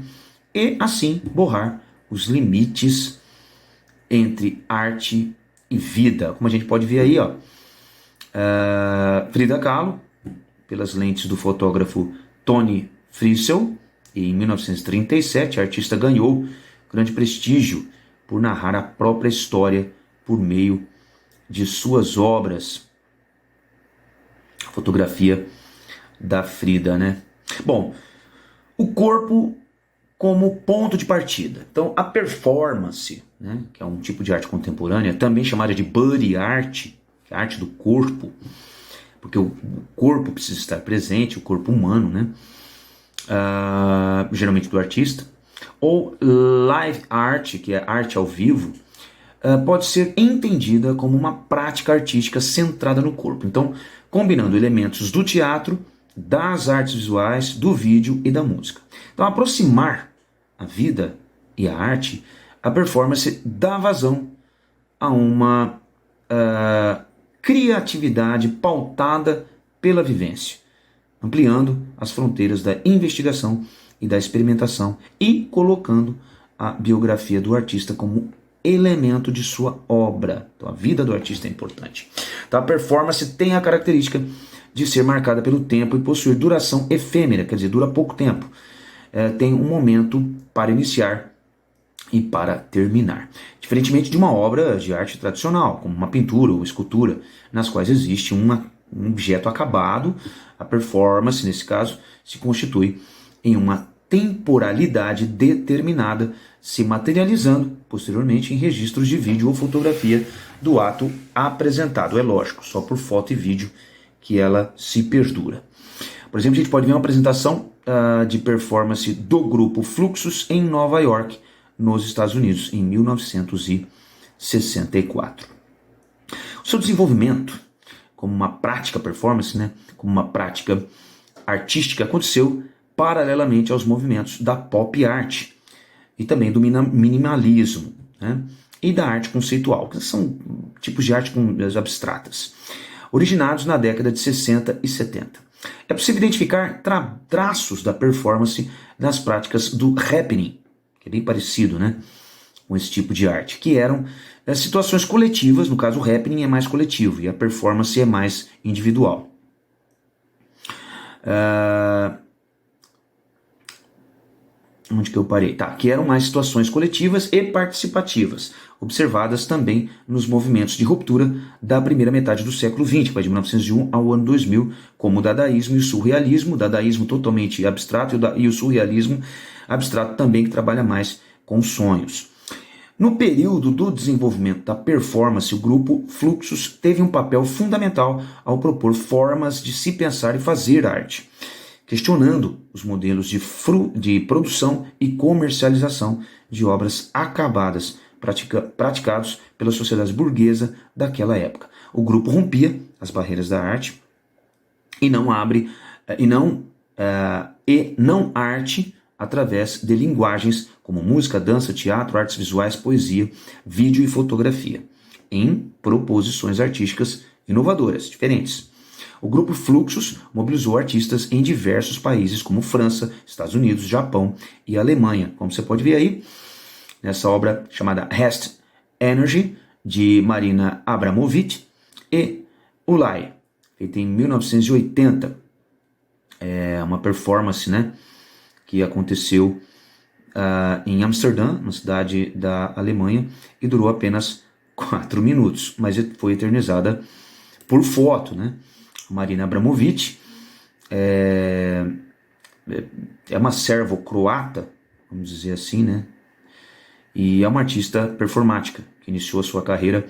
E assim borrar os limites entre arte e vida, como a gente pode ver aí, ó. Frida Kahlo, pelas lentes do fotógrafo Tony Friesel, e em 1937 a artista ganhou grande prestígio por narrar a própria história por meio de suas obras. A fotografia da Frida, né? Bom, o corpo como ponto de partida. Então, a performance, né, que é um tipo de arte contemporânea, também chamada de body art, que é a arte do corpo, porque o corpo precisa estar presente, o corpo humano, né, geralmente do artista, ou live art, que é arte ao vivo, pode ser entendida como uma prática artística centrada no corpo. Então, combinando elementos do teatro, das artes visuais, do vídeo e da música. Então, aproximar a vida e a arte, a performance dá vazão a uma criatividade pautada pela vivência, ampliando as fronteiras da investigação e da experimentação e colocando a biografia do artista como elemento de sua obra. Então, a vida do artista é importante. Então, a performance tem a característica de ser marcada pelo tempo e possuir duração efêmera, quer dizer, dura pouco tempo. Tem um momento para iniciar E para terminar, diferentemente de uma obra de arte tradicional, como uma pintura ou escultura, nas quais existe um objeto acabado, a performance, nesse caso, se constitui em uma temporalidade determinada, se materializando posteriormente em registros de vídeo ou fotografia do ato apresentado. É lógico, só por foto e vídeo que ela se perdura. Por exemplo, a gente pode ver uma apresentação de performance do grupo Fluxus em Nova York, nos Estados Unidos, em 1964. O seu desenvolvimento como uma prática performance, né, como uma prática artística, aconteceu paralelamente aos movimentos da pop art e também do minimalismo, né, e da arte conceitual, que são tipos de arte abstratas, originados na década de 60 e 70. É possível identificar traços da performance nas práticas do happening, que é bem parecido, né, com esse tipo de arte, que eram situações coletivas. No caso, o happening é mais coletivo e a performance é mais individual. Onde que eu parei? Tá, que eram mais situações coletivas e participativas, observadas também nos movimentos de ruptura da primeira metade do século XX, que vai de 1901 ao ano 2000, como o dadaísmo e o surrealismo, o dadaísmo totalmente abstrato e o surrealismo abstrato também, que trabalha mais com sonhos. No período do desenvolvimento da performance, o grupo Fluxus teve um papel fundamental ao propor formas de se pensar e fazer arte, questionando os modelos de produção e comercialização de obras acabadas praticados pela sociedade burguesa daquela época. O grupo rompia as barreiras da arte e não arte através de linguagens como música, dança, teatro, artes visuais, poesia, vídeo e fotografia, em proposições artísticas inovadoras, diferentes. O grupo Fluxus mobilizou artistas em diversos países, como França, Estados Unidos, Japão e Alemanha, como você pode ver aí nessa obra chamada Rest Energy, de Marina Abramović, e Ulay, feita em 1980. É uma performance, né, que aconteceu em Amsterdã, uma cidade da Alemanha, e durou apenas 4 minutos, mas foi eternizada por foto, né? Marina Abramović é uma servo-croata, vamos dizer assim, né? E é uma artista performática, que iniciou a sua carreira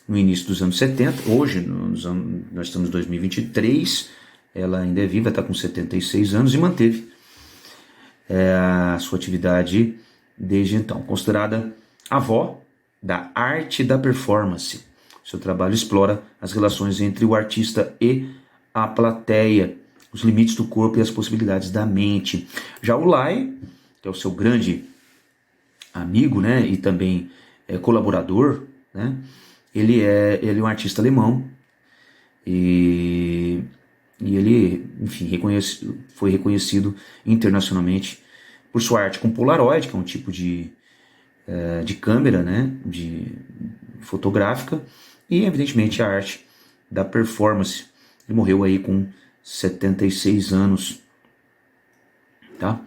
no início dos anos 70. Hoje, nós estamos em 2023, ela ainda é viva, está com 76 anos e manteve a sua atividade desde então. Considerada avó da arte da performance, seu trabalho explora as relações entre o artista e a plateia, os limites do corpo e as possibilidades da mente. Já o Ulay, que é o seu grande amigo, né, e também colaborador, né, ele é um artista alemão e ele, enfim, foi reconhecido internacionalmente por sua arte com Polaroid, que é um tipo de câmera, né, fotográfica, e evidentemente a arte da performance. Ele morreu aí com 76 anos. Tá?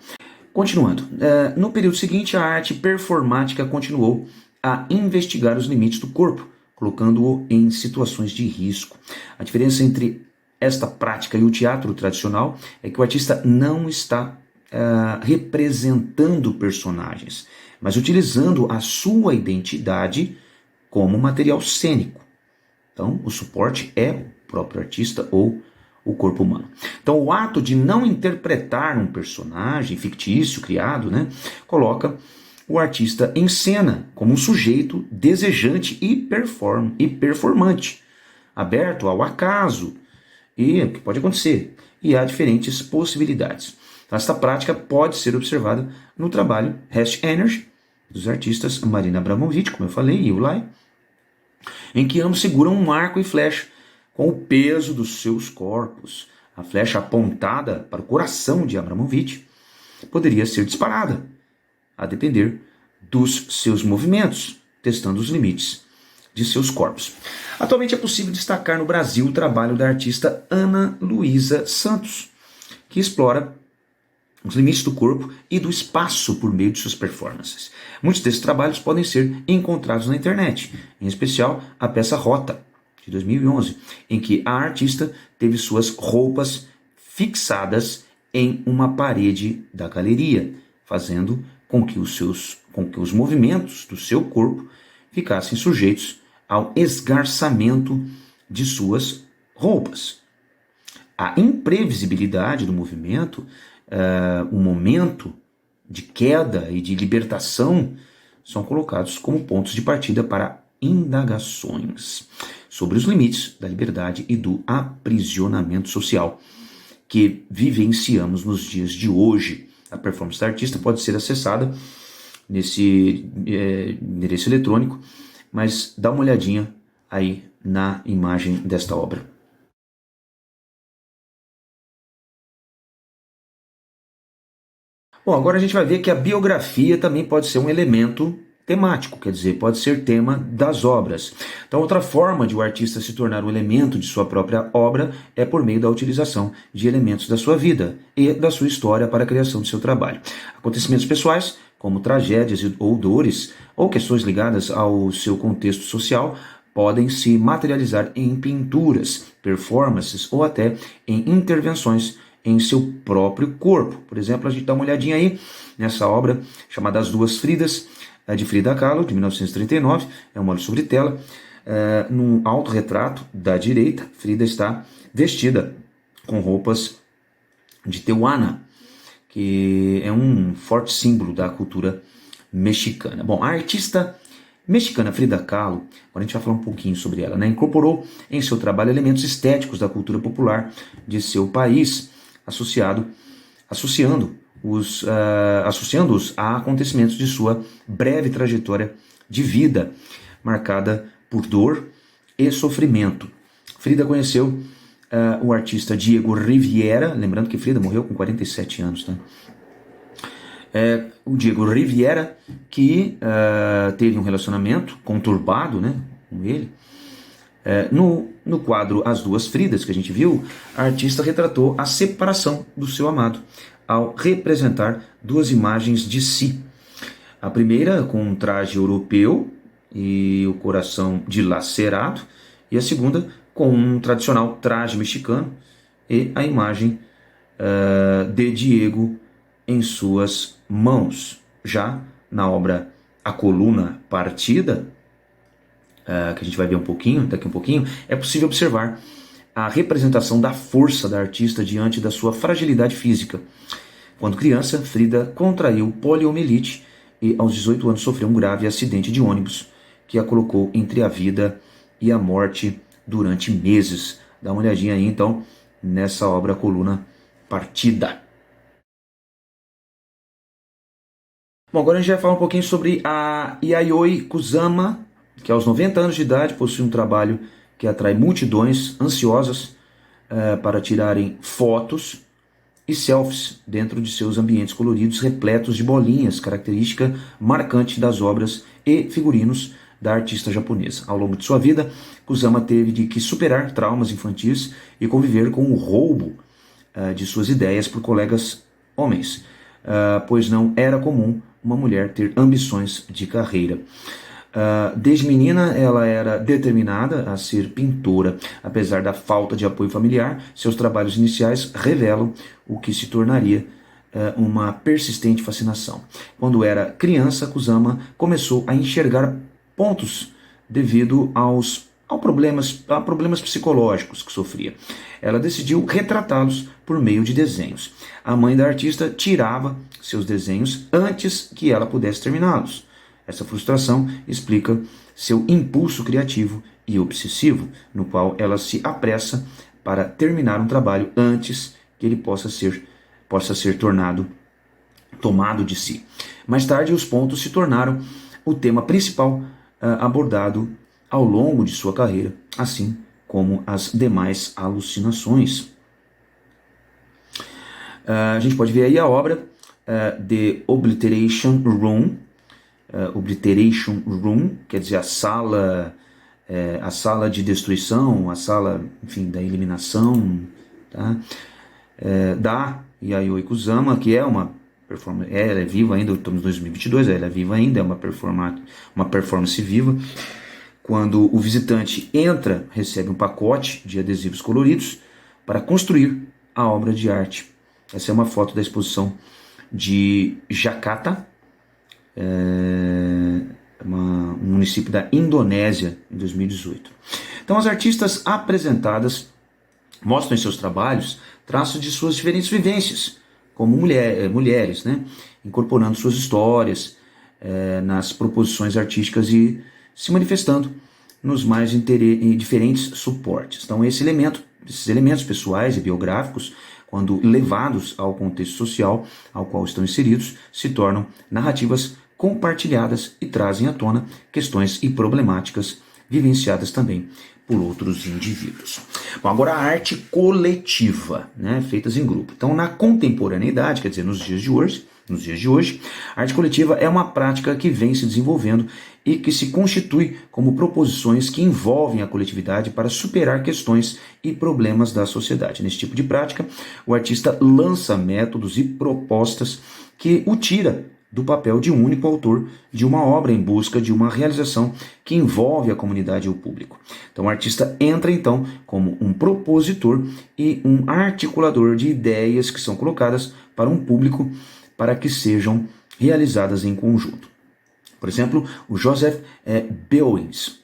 Continuando, no período seguinte, a arte performática continuou a investigar os limites do corpo, colocando-o em situações de risco. A diferença entre esta prática e o teatro tradicional é que o artista não está representando personagens, mas utilizando a sua identidade como material cênico. Então, o suporte é o próprio artista ou o corpo humano. Então, o ato de não interpretar um personagem fictício, criado, né, coloca o artista em cena como um sujeito desejante e performante, aberto ao acaso, e o que pode acontecer. E há diferentes possibilidades. Então, esta prática pode ser observada no trabalho Rest Energy, dos artistas Marina Abramović, como eu falei, e Ulay, em que ambos seguram um arco e flecha com o peso dos seus corpos. A flecha apontada para o coração de Abramović poderia ser disparada, a depender dos seus movimentos, testando os limites de seus corpos. Atualmente é possível destacar no Brasil o trabalho da artista Ana Luísa Santos, que explora os limites do corpo e do espaço por meio de suas performances. Muitos desses trabalhos podem ser encontrados na internet, em especial a peça Rota, de 2011, em que a artista teve suas roupas fixadas em uma parede da galeria, fazendo com que os movimentos do seu corpo ficassem sujeitos ao esgarçamento de suas roupas. A imprevisibilidade do movimento, o momento de queda e de libertação são colocados como pontos de partida para indagações sobre os limites da liberdade e do aprisionamento social que vivenciamos nos dias de hoje. A performance da artista pode ser acessada nesse endereço eletrônico, mas dá uma olhadinha aí na imagem desta obra. Bom, agora a gente vai ver que a biografia também pode ser um elemento temático, quer dizer, pode ser tema das obras. Então, outra forma de o artista se tornar um elemento de sua própria obra é por meio da utilização de elementos da sua vida e da sua história para a criação de seu trabalho. Acontecimentos pessoais, como tragédias ou dores, ou questões ligadas ao seu contexto social, podem se materializar em pinturas, performances ou até em intervenções em seu próprio corpo. Por exemplo, a gente dá uma olhadinha aí nessa obra chamada As Duas Fridas, de Frida Kahlo, de 1939, é um óleo sobre tela. Num autorretrato da direita, Frida está vestida com roupas de Tehuana, que é um forte símbolo da cultura mexicana. Bom, a artista mexicana Frida Kahlo, agora a gente vai falar um pouquinho sobre ela, né? Incorporou em seu trabalho elementos estéticos da cultura popular de seu país, associando-os a acontecimentos de sua breve trajetória de vida, marcada por dor e sofrimento. Frida conheceu o artista Diego Rivera, lembrando que Frida morreu com 47 anos, tá? O Diego Rivera, que teve um relacionamento conturbado, né, com ele. No quadro As Duas Fridas, que a gente viu, a artista retratou a separação do seu amado, ao representar duas imagens de si. A primeira com um traje europeu e o coração dilacerado, e a segunda com um tradicional traje mexicano e a imagem de Diego em suas mãos. Já na obra A Coluna Partida, que a gente vai ver daqui um pouquinho, é possível observar a representação da força da artista diante da sua fragilidade física. Quando criança, Frida contraiu poliomielite e aos 18 anos sofreu um grave acidente de ônibus que a colocou entre a vida e a morte durante meses. Dá uma olhadinha aí então nessa obra Coluna Partida. Bom, agora a gente vai falar um pouquinho sobre a Yayoi Kusama, que aos 90 anos de idade possui um trabalho que atrai multidões ansiosas para tirarem fotos e selfies dentro de seus ambientes coloridos repletos de bolinhas, característica marcante das obras e figurinos da artista japonesa. Ao longo de sua vida, Kusama teve que superar traumas infantis e conviver com o roubo de suas ideias por colegas homens, pois não era comum uma mulher ter ambições de carreira. Desde menina, ela era determinada a ser pintora. Apesar da falta de apoio familiar, seus trabalhos iniciais revelam o que se tornaria uma persistente fascinação. Quando era criança, Kusama começou a enxergar pontos devido a problemas psicológicos que sofria. Ela decidiu retratá-los por meio de desenhos. A mãe da artista tirava seus desenhos antes que ela pudesse terminá-los. Essa frustração explica seu impulso criativo e obsessivo, no qual ela se apressa para terminar um trabalho antes que ele possa ser tomado de si. Mais tarde, os pontos se tornaram o tema principal abordado ao longo de sua carreira, assim como as demais alucinações. A gente pode ver aí a obra The Obliteration Room. Obliteration Room, quer dizer a sala de destruição, a sala, enfim, da eliminação, tá? Da Yayoi Kusama, que é uma performance, ela é viva ainda, estamos em 2022, ela é viva ainda, é uma performance viva. Quando o visitante entra, recebe um pacote de adesivos coloridos para construir a obra de arte. Essa é uma foto da exposição de Jakarta, um município da Indonésia, em 2018. Então, as artistas apresentadas mostram em seus trabalhos traços de suas diferentes vivências, como mulheres, né? Incorporando suas histórias nas proposições artísticas e se manifestando nos mais diferentes suportes. Então, esses elementos pessoais e biográficos, quando levados ao contexto social ao qual estão inseridos, se tornam narrativas compartilhadas e trazem à tona questões e problemáticas vivenciadas também por outros indivíduos. Bom, agora a arte coletiva, né, feitas em grupo. Então, na contemporaneidade, quer dizer, nos dias de hoje, a arte coletiva é uma prática que vem se desenvolvendo e que se constitui como proposições que envolvem a coletividade para superar questões e problemas da sociedade. Nesse tipo de prática, o artista lança métodos e propostas que o tira do papel de um único autor de uma obra em busca de uma realização que envolve a comunidade e o público. Então o artista entra então como um propositor e um articulador de ideias que são colocadas para um público para que sejam realizadas em conjunto. Por exemplo, o Joseph Beuys,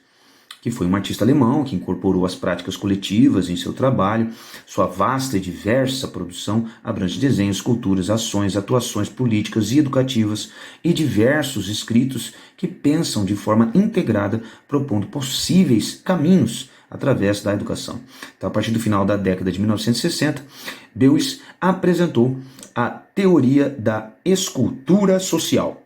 que foi um artista alemão que incorporou as práticas coletivas em seu trabalho. Sua vasta e diversa produção abrange desenhos, esculturas, ações, atuações políticas e educativas e diversos escritos que pensam de forma integrada, propondo possíveis caminhos através da educação. Então, a partir do final da década de 1960, Beuys apresentou a teoria da escultura social,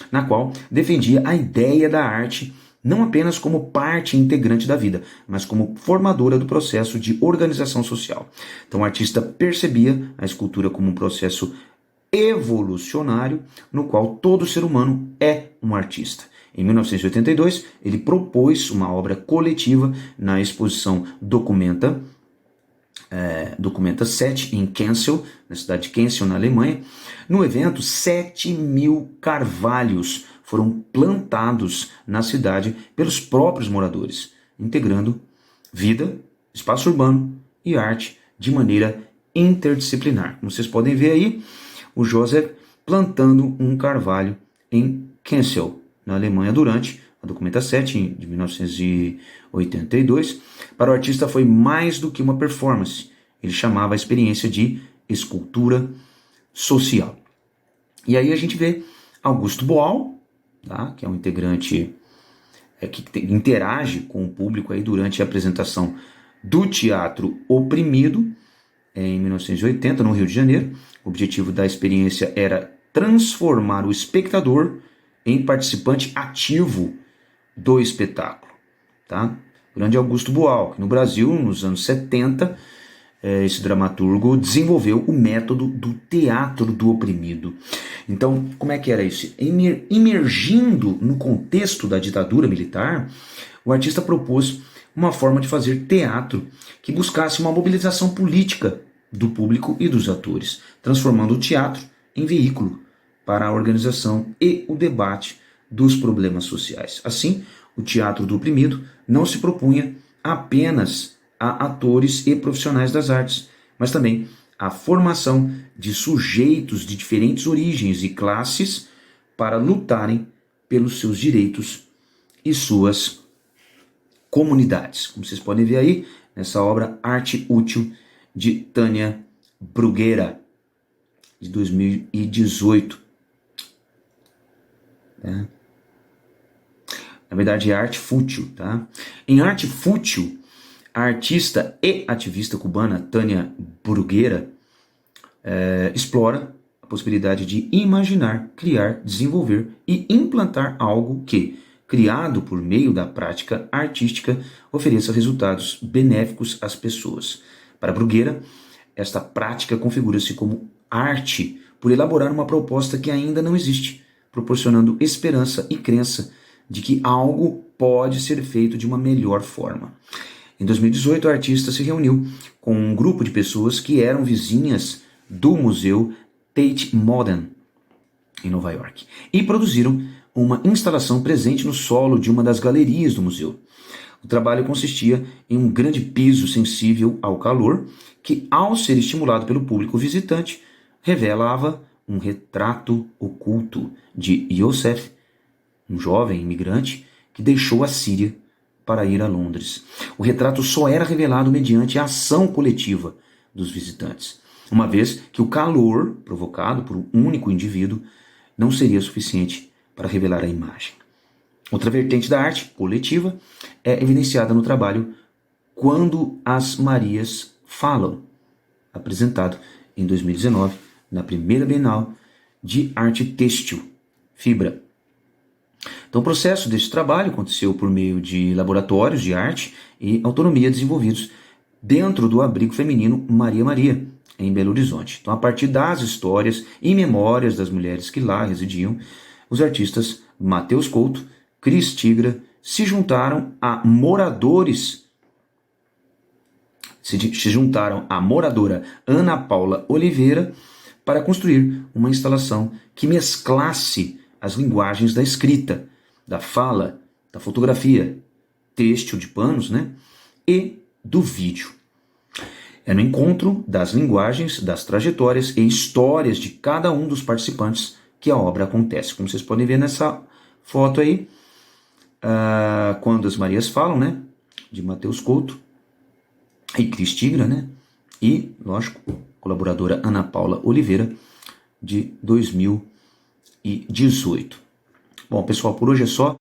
na qual defendia a ideia da arte não apenas como parte integrante da vida, mas como formadora do processo de organização social. Então o artista percebia a escultura como um processo evolucionário no qual todo ser humano é um artista. Em 1982, ele propôs uma obra coletiva na exposição Documenta 7, em Kassel, na cidade de Kassel, na Alemanha. No evento, 7.000 carvalhos foram plantados na cidade pelos próprios moradores, integrando vida, espaço urbano e arte de maneira interdisciplinar. Como vocês podem ver aí, o Joseph plantando um carvalho em Kassel, na Alemanha, durante a Documenta 7, de 1982. Para o artista foi mais do que uma performance. Ele chamava a experiência de escultura social. E aí a gente vê Augusto Boal, tá? Que é um integrante que interage com o público aí durante a apresentação do Teatro Oprimido, em 1980, no Rio de Janeiro. O objetivo da experiência era transformar o espectador em participante ativo do espetáculo. Tá? Grande Augusto Boal, que no Brasil, nos anos 70, esse dramaturgo desenvolveu o método do teatro do oprimido. Então, como é que era isso? Imergindo no contexto da ditadura militar, o artista propôs uma forma de fazer teatro que buscasse uma mobilização política do público e dos atores, transformando o teatro em veículo para a organização e o debate dos problemas sociais. Assim, o teatro do oprimido não se propunha apenas a atores e profissionais das artes, mas também a formação de sujeitos de diferentes origens e classes para lutarem pelos seus direitos e suas comunidades. Como vocês podem ver aí, nessa obra Arte Útil, de Tânia Bruguera, de 2018. Na verdade é Arte Fútil. Tá? Em Arte Fútil, a artista e ativista cubana Tânia Bruguera explora a possibilidade de imaginar, criar, desenvolver e implantar algo que, criado por meio da prática artística, ofereça resultados benéficos às pessoas. Para Bruguera, esta prática configura-se como arte por elaborar uma proposta que ainda não existe, proporcionando esperança e crença de que algo pode ser feito de uma melhor forma. Em 2018, a artista se reuniu com um grupo de pessoas que eram vizinhas do Museu Tate Modern, em Nova York, e produziram uma instalação presente no solo de uma das galerias do museu. O trabalho consistia em um grande piso sensível ao calor, que, ao ser estimulado pelo público visitante, revelava um retrato oculto de Yosef, um jovem imigrante que deixou a Síria para ir a Londres. O retrato só era revelado mediante a ação coletiva dos visitantes, uma vez que o calor provocado por um único indivíduo não seria suficiente para revelar a imagem. Outra vertente da arte coletiva é evidenciada no trabalho Quando as Marias Falam, apresentado em 2019 na primeira Bienal de Arte Têxtil, Fibra. Então, o processo desse trabalho aconteceu por meio de laboratórios de arte e autonomia desenvolvidos dentro do abrigo feminino Maria Maria, em Belo Horizonte. Então, a partir das histórias e memórias das mulheres que lá residiam, os artistas Matheus Couto, Cris Tigra se juntaram a moradora Ana Paula Oliveira para construir uma instalação que mesclasse as linguagens da escrita, da fala, da fotografia, têxtil de panos, né, e do vídeo. É no encontro das linguagens, das trajetórias e histórias de cada um dos participantes que a obra acontece. Como vocês podem ver nessa foto aí, Quando as Marias Falam, né, de Matheus Couto e Cris Tigra, né, e, lógico, colaboradora Ana Paula Oliveira, de 2018. Bom, pessoal, por hoje é só.